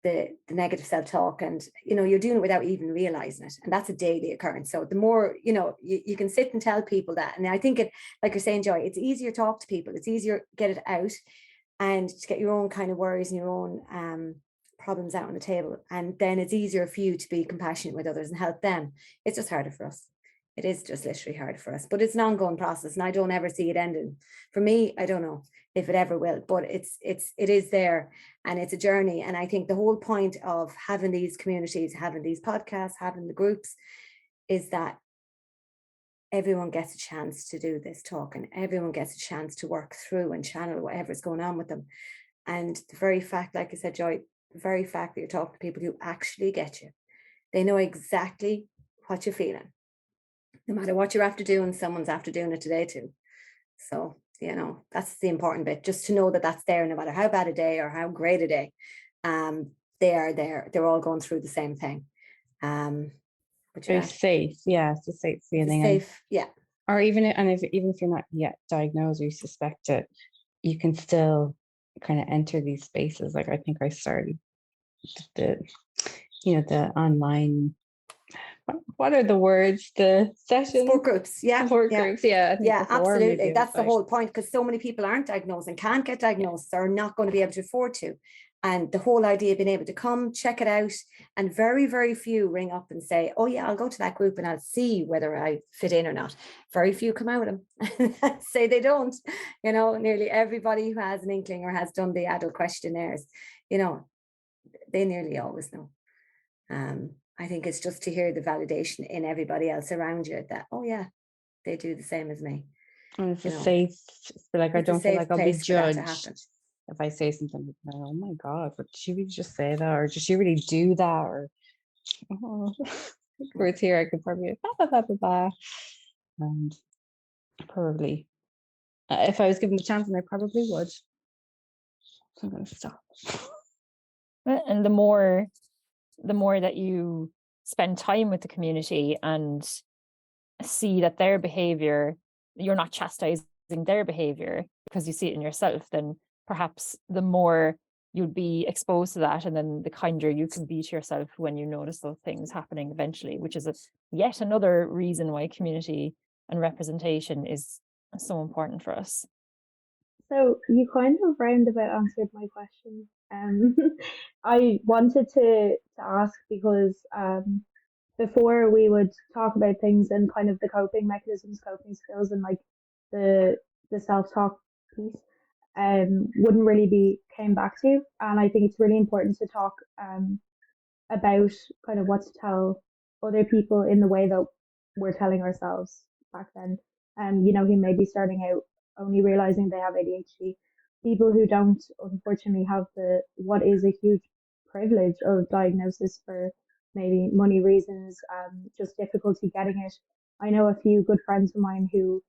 the negative self-talk, and, you know, you're doing it without even realizing it. And that's a daily occurrence. So the more, you know, you can sit and tell people that. And I think it, like you're saying, Joy, it's easier to talk to people. It's easier to get it out and to get your own kind of worries and your own problems out on the table. And then it's easier for you to be compassionate with others and help them. It's just harder for us. It is just literally hard for us, but it's an ongoing process, and I don't ever see it ending. For me, I don't know if it ever will, but it is there, and it's a journey. And I think the whole point of having these communities, having these podcasts, having the groups, is that everyone gets a chance to do this talk, and everyone gets a chance to work through and channel whatever's going on with them. And the very fact, like I said, Joy, the very fact that you're talking to people who actually get you, they know exactly what you're feeling. No matter what you're after doing, someone's after doing it today too. So, you know, that's the important bit, just to know that that's there, no matter how bad a day or how great a day. They are there. They're all going through the same thing. But It's safe. Yeah, it's a safe feeling. Safe, yeah. Or even if you're not yet diagnosed or you suspect it, you can still kind of enter these spaces. Like I think I started the online, what are the words? The sessions? Support groups, yeah. Support groups, yeah. I think Absolutely. That's the whole point, because so many people aren't diagnosed and can't get diagnosed, or not going to be able to afford to. And the whole idea of being able to come, check it out, and very, very few ring up and say, oh yeah, I'll go to that group and I'll see whether I fit in or not. Very few come out of them say they don't. You know, nearly everybody who has an inkling or has done the adult questionnaires, you know, they nearly always know. I think it's just to hear the validation in everybody else around you that, oh yeah, they do the same as me. And it's a safe, like I don't feel like I'll be judged if I say something like, oh my God, but did she really just say that? Or did she really do that? Or words here, I could probably blah, blah, blah, blah. And probably, if I was given the chance, and I probably would. So I'm going to stop. And the more that you spend time with the community and see that their behavior, you're not chastising their behavior because you see it in yourself, then perhaps the more you'd be exposed to that, and then the kinder you can be to yourself when you notice those things happening eventually, which is yet another reason why community and representation is so important for us. So you kind of roundabout answered my question. I wanted to ask because before we would talk about things and kind of the coping mechanisms, coping skills, and like the self-talk piece, wouldn't really be came back to. And I think it's really important to talk about kind of what to tell other people in the way that we're telling ourselves back then. You know, who may be starting out only realizing they have ADHD. People who don't, unfortunately, have what is a huge privilege of diagnosis for maybe money reasons, just difficulty getting it. I know a few good friends of mine who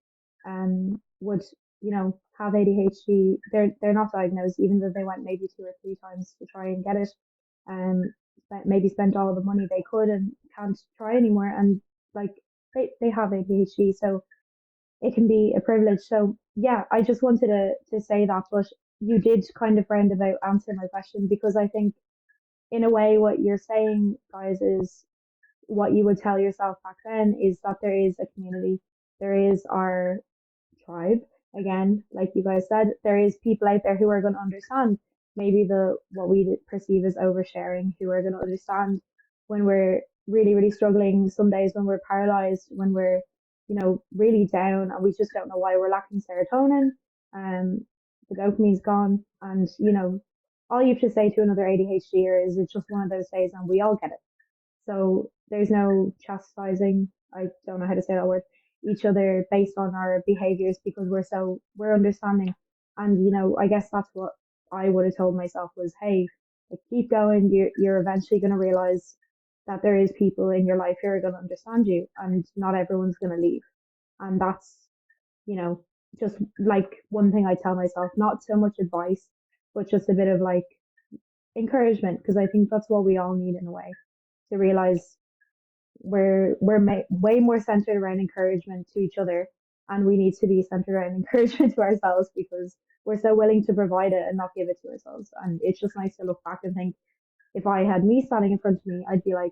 would, you know, have ADHD. They're not diagnosed, even though they went maybe 2 or 3 times to try and get it. maybe spent all the money they could and can't try anymore, and like they have ADHD, so it can be a privilege. So yeah, I just wanted to say that, but you did kind of roundabout answer my question, because I think in a way what you're saying, guys, is what you would tell yourself back then, is that there is a community, there is our tribe. Again, like you guys said, there is people out there who are going to understand maybe the what we perceive as oversharing, who are going to understand when we're really, really struggling, some days when we're paralyzed, when we're, really down, and we just don't know why we're lacking serotonin. The dopamine's gone, and all you have to say to another ADHDer is it's just one of those days, and we all get it. So there's no chastising, I don't know how to say that word, each other based on our behaviors, because we're understanding. And I guess that's what I would have told myself was, hey, like, keep going. You're eventually going to realize that there is people in your life who are going to understand you, and not everyone's going to leave. And that's, just like one thing I tell myself, not so much advice, but just a bit of like encouragement, because I think that's what we all need in a way, to realize we're way more centered around encouragement to each other, and we need to be centered around encouragement to ourselves, because we're so willing to provide it and not give it to ourselves. And it's just nice to look back and think, if I had me standing in front of me, I'd be like,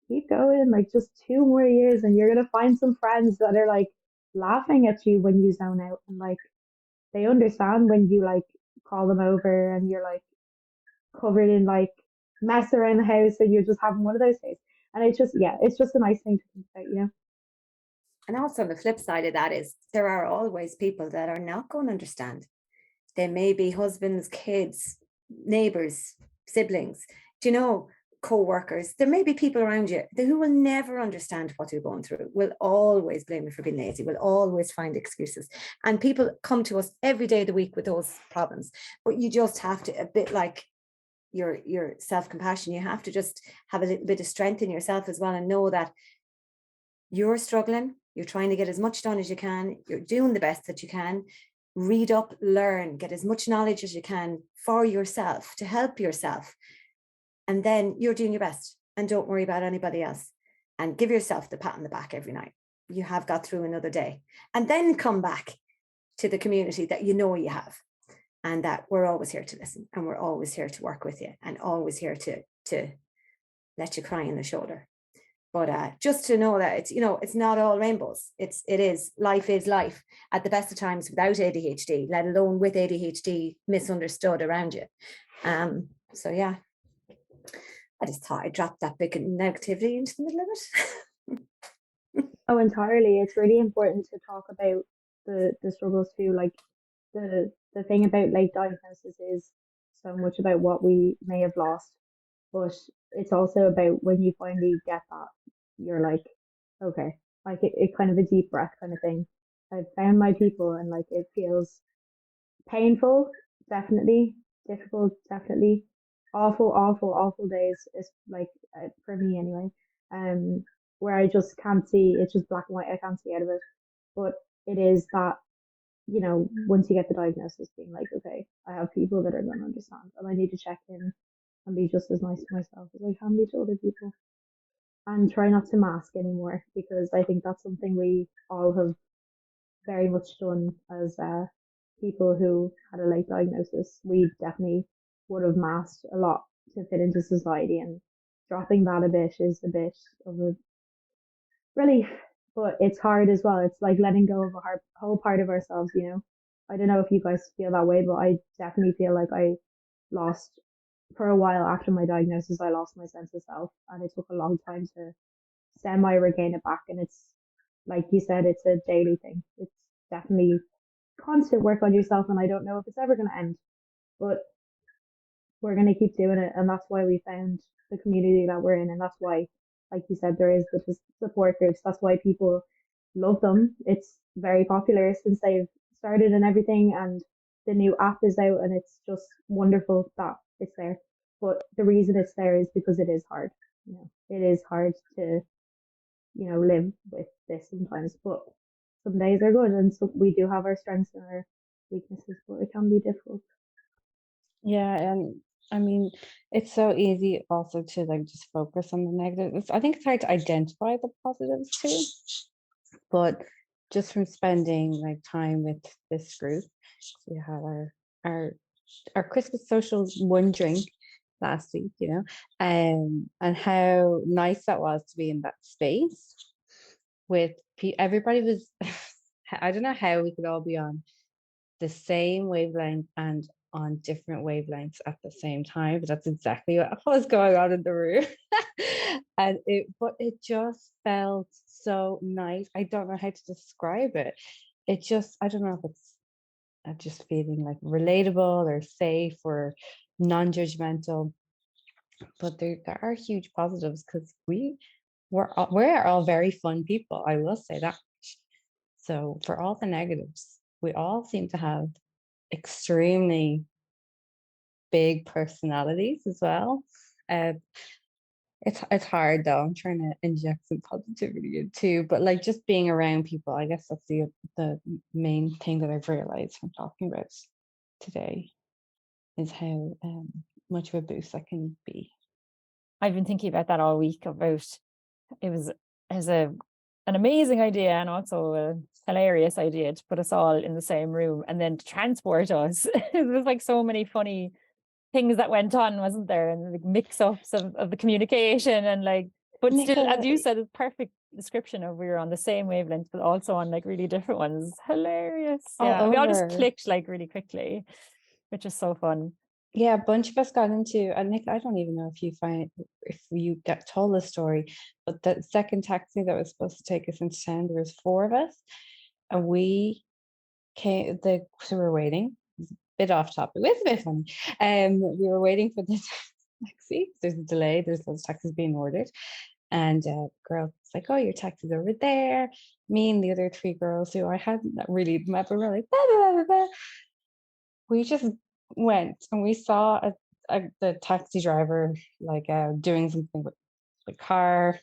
keep going, like just 2 more years and you're gonna find some friends that are like laughing at you when you zone out, and like they understand when you like call them over and you're like covered in like mess around the house and you're just having one of those days. And it's just, yeah, it's just a nice thing to think about. And also the flip side of that is there are always people that are not going to understand. They may be husbands, kids, neighbors, siblings, co-workers. There may be people around you who will never understand what you're going through, will always blame you for being lazy, will always find excuses. And people come to us every day of the week with those problems. But you just have to, a bit like your self-compassion, you have to just have a little bit of strength in yourself as well, and know that you're struggling, you're trying to get as much done as you can, you're doing the best that you can. Read up, learn, get as much knowledge as you can for yourself to help yourself. And then you're doing your best, and don't worry about anybody else, and give yourself the pat on the back every night. You have got through another day, and then come back to the community that you have, and that we're always here to listen, and we're always here to work with you, and always here to let you cry in the shoulder. But just to know that it's not all rainbows. Life is life at the best of times without ADHD, let alone with ADHD misunderstood around you. So yeah, I just thought I'd drop that big negativity into the middle of it. Oh, entirely. It's really important to talk about the struggles too. Like the thing about late diagnosis is so much about what we may have lost, but it's also about when you finally get that, you're like, okay, like it kind of a deep breath kind of thing. I've found my people, and like it feels painful, definitely, difficult, definitely, awful, awful, awful days. Is like for me anyway. Where I just can't see, it's just black and white. I can't see out of it. But it is that, once you get the diagnosis, being like, okay, I have people that are going to understand, and I need to check in and be just as nice to myself as I can be to other people, and try not to mask anymore, because I think that's something we all have very much done as people who had a late diagnosis. We definitely would have masked a lot to fit into society, and dropping that a bit is a bit of a relief, but it's hard as well. It's like letting go of a whole part of ourselves. I don't know if you guys feel that way, but I definitely feel like I lost, for a while after my diagnosis, I lost my sense of self, and it took a long time to semi regain it back. And it's like you said, it's a daily thing. It's definitely constant work on yourself, and I don't know if it's ever going to end, but we're going to keep doing it. And that's why we found the community that we're in, and that's why, like you said, there is the support groups. That's why people love them. It's very popular since they've started and everything, and the new app is out, and it's just wonderful that it's there. But the reason it's there is because it is hard. It is hard to live with this sometimes, but some days are good, and so we do have our strengths and our weaknesses, but it can be difficult. Yeah, and I mean, it's so easy also to like just focus on the negatives. I think it's hard to identify the positives too, but just from spending like time with this group, we had our our Christmas socials, one drink last week, and how nice that was to be in that space with everybody was. I don't know how we could all be on the same wavelength and on different wavelengths at the same time, but that's exactly what was going on in the room. But it just felt so nice. I don't know how to describe it. I don't know if it's just feeling like relatable or safe or non-judgmental, but there are huge positives because we're all very fun people, I will say that. So for all the negatives, we all seem to have extremely big personalities as well. Uh, it's hard though. I'm trying to inject some positivity in too, but like just being around people, I guess that's the main thing that I've realized from talking about today is how much of a boost that can be. I've been thinking about that all week about it was as an amazing idea and also a hilarious idea to put us all in the same room and then to transport us. There was like so many funny things that went on, wasn't there? And the mix-ups of the communication and like, but still, Nicola, as you said, a perfect description of we were on the same wavelength, but also on like really different ones. Hilarious. all Yeah. We all just over. clicked like really quickly, which is so fun. Yeah, a bunch of us got into, and Nick, I don't even know if you get told the story, but the second taxi that was supposed to take us into town, there was four of us, and we so we were waiting. It's a bit off topic. It's a bit funny. We were waiting for the taxi. There's a delay. There's those taxis being ordered, and girl was like, "Oh, your taxi's over there." Me and the other three girls who I hadn't really met, but we're like, blah, blah, blah, blah. We just went and we saw the taxi driver like doing something with the car.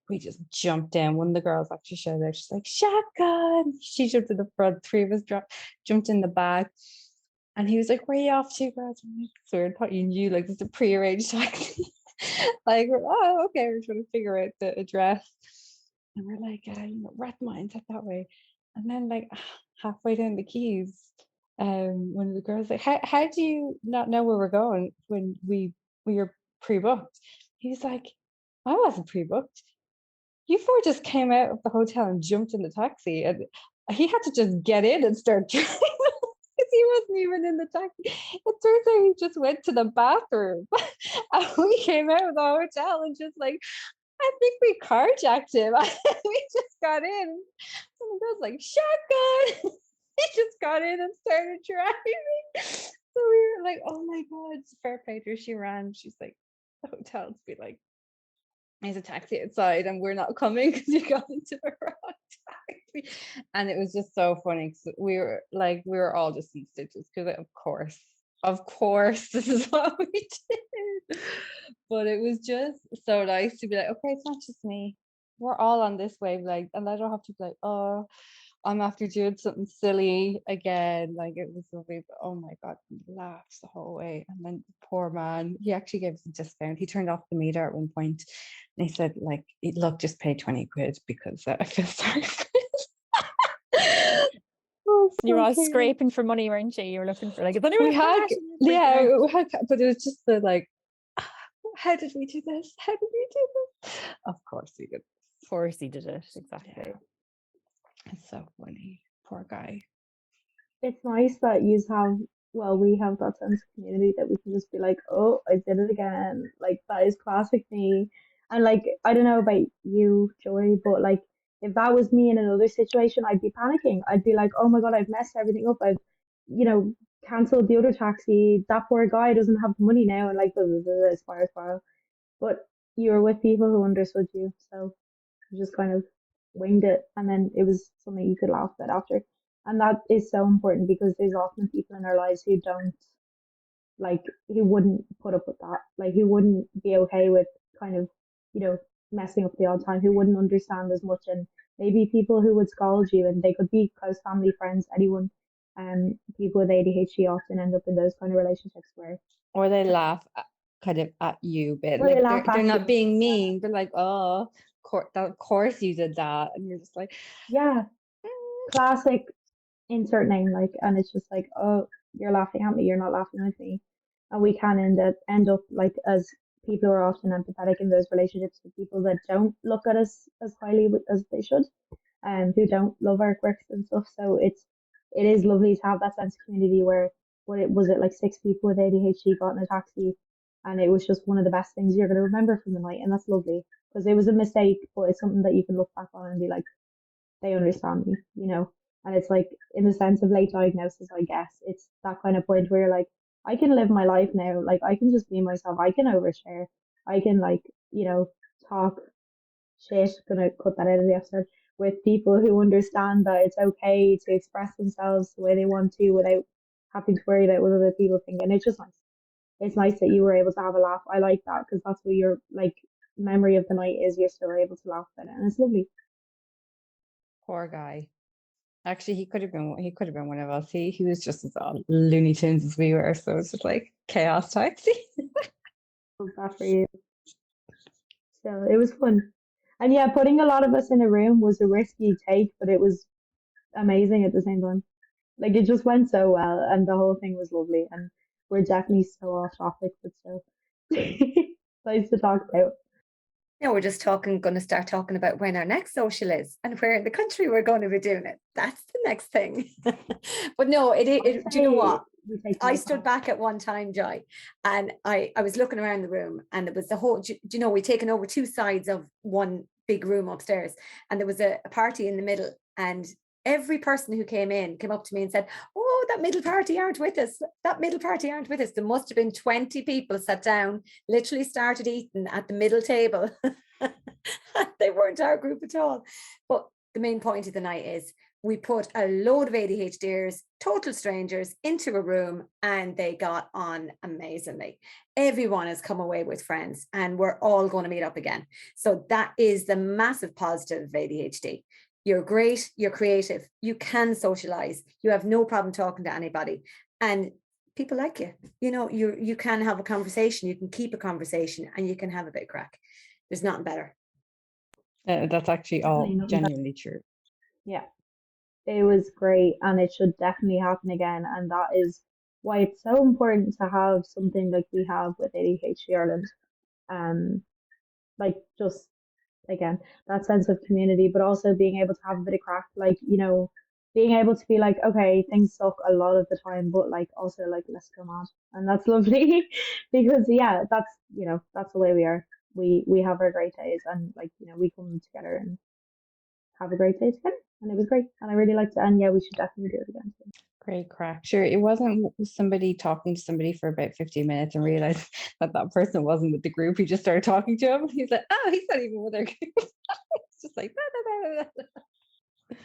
We just jumped in. One of the girls actually showed up. She's like, shotgun. She jumped in the front. Three of us jumped in the back. And he was like, where are you off to, girls? I'm like, so I thought you knew, like, it's a prearranged taxi. Like, oh, okay, we're trying to figure out the address. And we're like, Rathmines, head that way. And then, like, halfway down the quays, one of the girls like, how do you not know where we're going when we were pre-booked? He's like, I wasn't pre-booked. You four just came out of the hotel and jumped in the taxi, and he had to just get in and start driving because he wasn't even in the taxi. It turns out he just went to the bathroom, and we came out of the hotel and just like, I think we carjacked him. We just got in, and the girl's like, shotgun. He just got in and started driving. So we were like, oh my god, fair play to her. She ran. She's like, the hotel to be like, there's a taxi outside and we're not coming because you got into the wrong taxi. And it was just so funny because we were all just in stitches because of course this is what we did. But it was just so nice to be like, okay, it's not just me, we're all on this wavelength, and I don't have to be like, oh, I'm after doing something silly again. Like it was lovely, but oh my god, he laughed the whole way. And then the poor man, he actually gave us a discount. He turned off the meter at one point, and he said, like, look, just pay 20 quid because I feel sorry for it. Oh, You were so all cute. scraping for money, weren't you? You were looking for like, is anyone We had, cash? And you were freaking out. we had, but it was just the like, how did we do this? How did we do this? Of course we did. Of course he did it, exactly. Yeah. It's so funny. Poor guy. It's nice that we have that sense of community that we can just be like, oh, I did it again. Like, that is classic me. And like, I don't know about you, Joy, but like, if that was me in another situation, I'd be panicking. I'd be like, oh my God, I've messed everything up. I've, cancelled the other taxi. That poor guy doesn't have the money now. And like, blah, blah, blah, spiral. But you were with people who understood you. So you just kind of winged it. And then it was something you could laugh at after. And that is so important because there's often people in our lives who don't who wouldn't put up with that. Like who wouldn't be okay with kind of, messing up the odd time, who wouldn't understand as much, and maybe people who would scold you, and they could be close family, friends, anyone. people with ADHD often end up in those kind of relationships where, Or they laugh kind of at you, but or they like laugh they're at not you. being mean. They're like, oh, of course you did that, and you're just like, Yeah, classic insert name, like, and it's just like, oh, you're laughing at me, you're not laughing with me, and we can end up like, as people who are often empathetic in those relationships with people that don't look at us as highly as they should, and who don't love our quirks and stuff. So it is lovely to have that sense of community where, what it was, it like 6 people with ADHD got in a taxi, and it was just one of the best things you're going to remember from the night, and that's lovely because it was a mistake, but it's something that you can look back on and be like, they understand me, you know. And it's like, in the sense of late diagnosis, I guess it's that kind of point where you're like, I can live my life now, like I can just be myself, I can overshare, I can, like, you know, talk shit, gonna cut that out of the episode, with people who understand that it's okay to express themselves the way they want to without having to worry about what other people think. And it's just nice. It's nice that you were able to have a laugh. I like that because that's what your, like, memory of the night is. You're still able to laugh about it, and it's lovely. poor guy. Actually, he could have been one of us. He was just as all Looney Tunes as we were, so it's just like chaos taxi. Love that for you. So it was fun. And yeah, putting a lot of us in a room was a risky take, but it was amazing at the same time. Like, it just went so well, and the whole thing was lovely. And we're definitely so off topic, but still nice to talk about. Yeah, we're just going to start talking about when our next social is and where in the country we're going to be doing it. That's the next thing. But no, do you know what? I stood back at one time, Joy, and I was looking around the room, and it was the whole, do you know, we'd taken over 2 sides of one big room upstairs, and there was a party in the middle, and every person who came up to me and said, oh, that middle party aren't with us. That middle party aren't with us. There must have been 20 people sat down, literally started eating at the middle table. They weren't our group at all. But the main point of the night is we put a load of ADHDers, total strangers, into a room, and they got on amazingly. Everyone has come away with friends, and we're all going to meet up again. So that is the massive positive of ADHD. You're great, you're creative, you can socialize, you have no problem talking to anybody, and people like you. You know, you can have a conversation, you can keep a conversation, and you can have a bit of crack. There's nothing better. That's actually all genuinely true. Yeah, it was great, and it should definitely happen again. And that is why it's so important to have something like we have with ADHD Ireland. Like, just, again, that sense of community, but also being able to have a bit of crack, like, you know, being able to be like, okay, things suck a lot of the time, but like, also, like, let's go mad. And that's lovely because, yeah, that's, you know, that's the way we are. We have our great days, and, like, you know, we come together and have a great day together, and it was great, and I really liked it, and yeah, we should definitely do it again. Great crack. Sure, it wasn't somebody talking to somebody for about 15 minutes and realized that person wasn't with the group. He just started talking to him. He's like, oh, he's not even with our group. It's just like, blah, blah, blah, blah.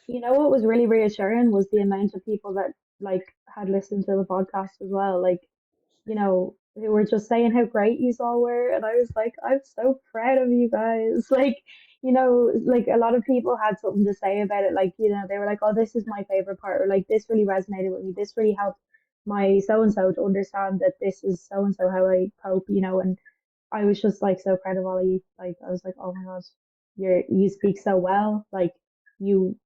You know what was really reassuring was the amount of people that, like, had listened to the podcast as well, like, you know, they were just saying how great you all were, and I was like, I'm so proud of you guys. Like, you know, like, a lot of people had something to say about it. Like, you know, they were like, oh, this is my favorite part, or like, this really resonated with me. This really helped my so and so to understand that this is so and so how I cope, you know. And I was just like so proud of all of you. Like, I was like, oh my God, you speak so well. Like, you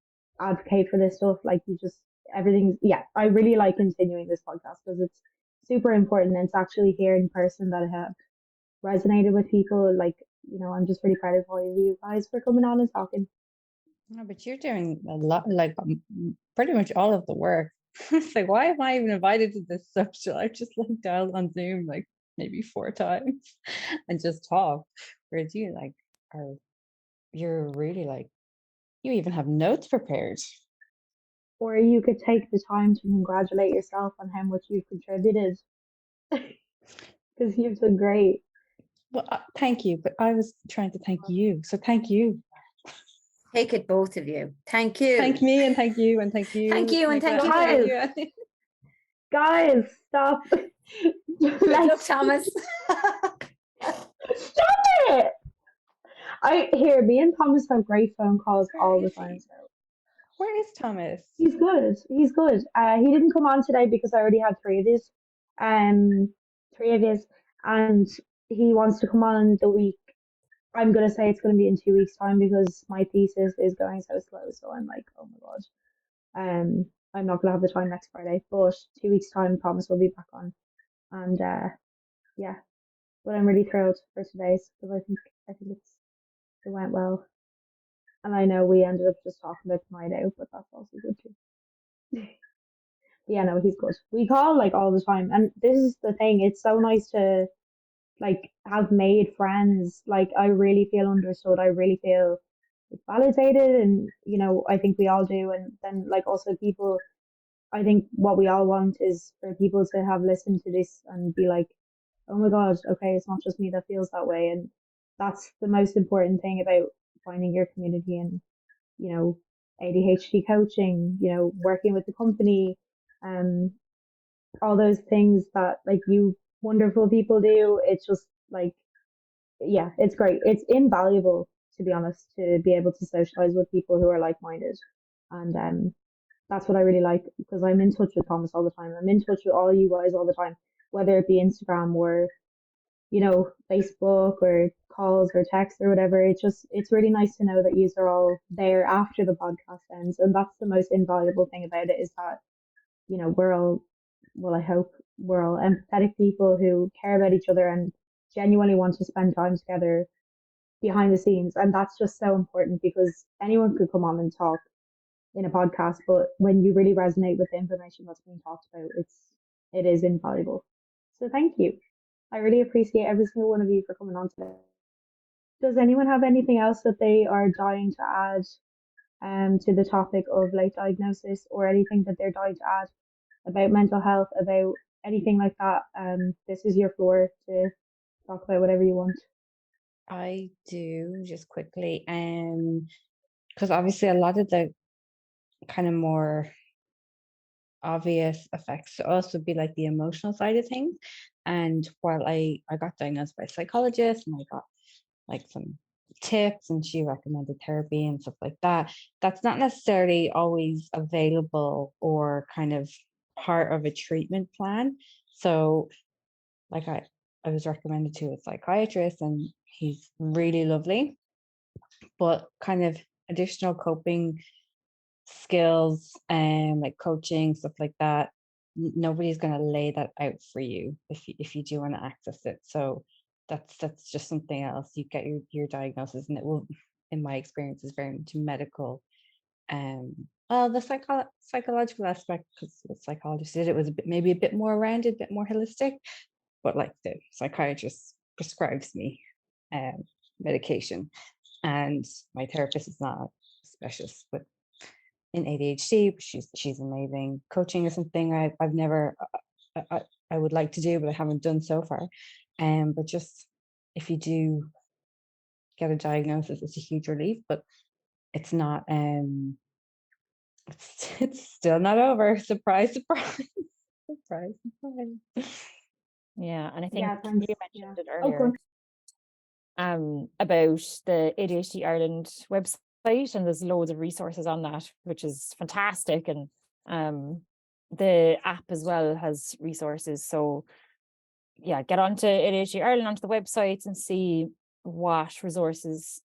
advocate for this stuff. Like, you just, everything. Yeah, I really like continuing this podcast because it's super important, and it's actually here in person that I have resonated with people. Like, you know, I'm just really proud of all of you guys for coming on and talking. No, but you're doing a lot, like pretty much all of the work. It's like, why am I even invited to this social? I just like dialed on Zoom like maybe 4 times and just talk. Whereas you like you're really like, you even have notes prepared. Or you could take the time to congratulate yourself on how much you've contributed because you've done great. Well, thank you, but I was trying to thank you. So thank you. Take it, both of you. Thank you. Thank me, and thank you, and thank you. Thank you, and thank you. Guys, guys, stop. Good luck, Thomas. Stop it. Me and Thomas have great phone calls all the time. So Where is Thomas? He's good. He's good. He didn't come on today because I already had um, three of his, and he wants to come on the week. I'm gonna say it's gonna be in 2 weeks' time because my thesis is going so slow. So I'm like, oh my god. I'm not gonna have the time next Friday, but 2 weeks' time, promise we'll be back on. And yeah, but I'm really thrilled for today's because I think it went well, and I know we ended up just talking about the night out, but that's also good too. Yeah, no, he's good. We call like all the time, and this is the thing. It's so nice to like have made friends. Like I really feel understood. I really feel like, validated, and I think we all do. And then like also people, I think what we all want is for people to have listened to this and be like, oh my God, okay, it's not just me that feels that way. And that's the most important thing about finding your community and, you know, ADHD coaching, working with the company, um, all those things that like you wonderful people do. It's just like, yeah, it's great. It's invaluable, to be honest, to be able to socialize with people who are like minded. And that's what I really like because I'm in touch with Thomas all the time. I'm in touch with all you guys all the time, whether it be Instagram or Facebook or calls or text or whatever. It's really nice to know that you are all there after the podcast ends, and that's the most invaluable thing about it is that we're all, well, I hope we're all empathetic people who care about each other and genuinely want to spend time together behind the scenes, and that's just so important because anyone could come on and talk in a podcast, but when you really resonate with the information that's being talked about, it is invaluable. So thank you. I really appreciate every single one of you for coming on today. Does anyone have anything else that they are dying to add to the topic of late diagnosis or anything that they're dying to add about mental health, about anything like that? This is your floor to talk about whatever you want. I do just quickly, because obviously a lot of the kind of more obvious effects to us would be like the emotional side of things. And while I got diagnosed by a psychologist and I got like some tips and she recommended therapy and stuff like that, that's not necessarily always available or kind of part of a treatment plan. So like I was recommended to a psychiatrist and he's really lovely, but kind of additional coping skills and like coaching stuff like that, nobody's going to lay that out for you if you do want to access it. So that's just something else. You get your diagnosis and it will, in my experience, is very much medical. Well, the psychological aspect, because the psychologist did it, was maybe a bit more rounded, a bit more holistic, but like the psychiatrist prescribes me medication, and my therapist is not a specialist but in ADHD. But she's amazing. Coaching is something I've never I would like to do, but I haven't done so far. But just if you do get a diagnosis, it's a huge relief, but it's not it's still not over. Surprise, surprise, surprise, surprise. Yeah, and I think Yeah, you thanks. Yeah. mentioned it Oh, go earlier about the ADHD Ireland website, and there's loads of resources on that, which is fantastic. And the app as well has resources. So yeah, get onto ADHD Ireland, onto the website and see what resources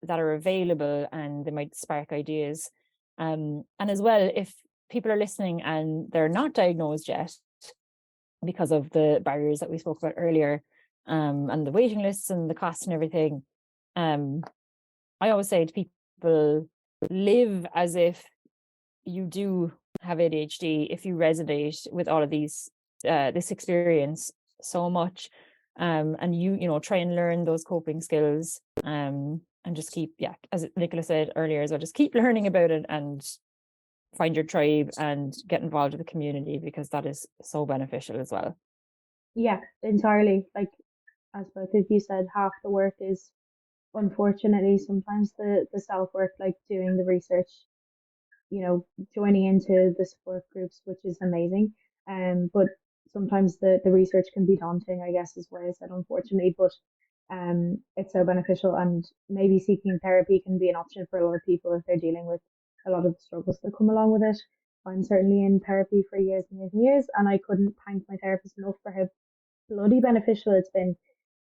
that are available, and they might spark ideas. And as well, if people are listening and they're not diagnosed yet because of the barriers that we spoke about earlier, and the waiting lists and the cost and everything, I always say to people, live as if you do have ADHD, if you resonate with all of these this experience so much, and you try and learn those coping skills, and just keep, yeah, as Nicola said earlier as well, just keep learning about it and find your tribe and get involved with the community, because that is so beneficial as well. Yeah, entirely. Like as both of you said, half the work is unfortunately sometimes the self work, like doing the research, joining into the support groups, which is amazing. But sometimes the research can be daunting, I guess is why I said unfortunately, but it's so beneficial, and maybe seeking therapy can be an option for a lot of people if they're dealing with a lot of the struggles that come along with it. I'm certainly in therapy for years and years and years, and I couldn't thank my therapist enough for how bloody beneficial it's been.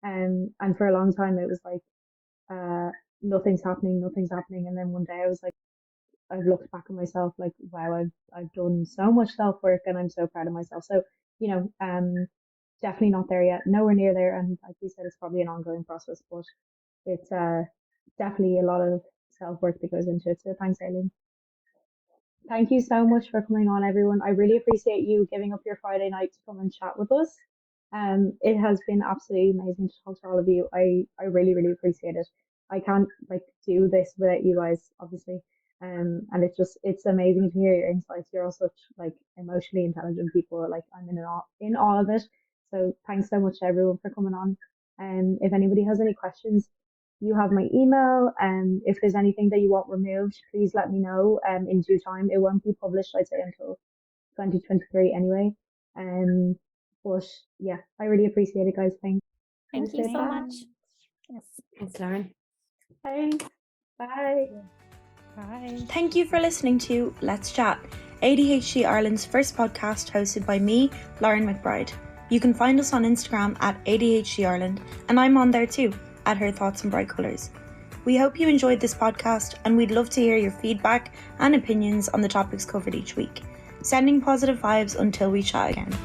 And for a long time it was like, nothing's happening, and then one day I was like, I've looked back at myself like, wow, I've done so much self work, and I'm so proud of myself. So, you know, definitely not there yet, nowhere near there. And like we said, it's probably an ongoing process, but it's definitely a lot of self work that goes into it. So thanks, Ailin. Thank you so much for coming on, everyone. I really appreciate you giving up your Friday night to come and chat with us. It has been absolutely amazing to talk to all of you. I really, really appreciate it. I can't like do this without you guys, obviously. And it's amazing to hear your insights. You're all such like emotionally intelligent people. Like I'm in all of it. So thanks so much to everyone for coming on. And if anybody has any questions, you have my email. And if there's anything that you want removed, please let me know. In due time, it won't be published, I'd say, until 2023 anyway. But yeah, I really appreciate it, guys. Thanks. Thank you so much. Yes. Thanks, Lauren. Thanks. Bye. Bye. Thank you for listening to Let's Chat, ADHD Ireland's first podcast hosted by me, Lauren McBride. You can find us on Instagram at ADHD Ireland, and I'm on there too, at Her Thoughts in Bright Colours. We hope you enjoyed this podcast, and we'd love to hear your feedback and opinions on the topics covered each week. Sending positive vibes until we chat again.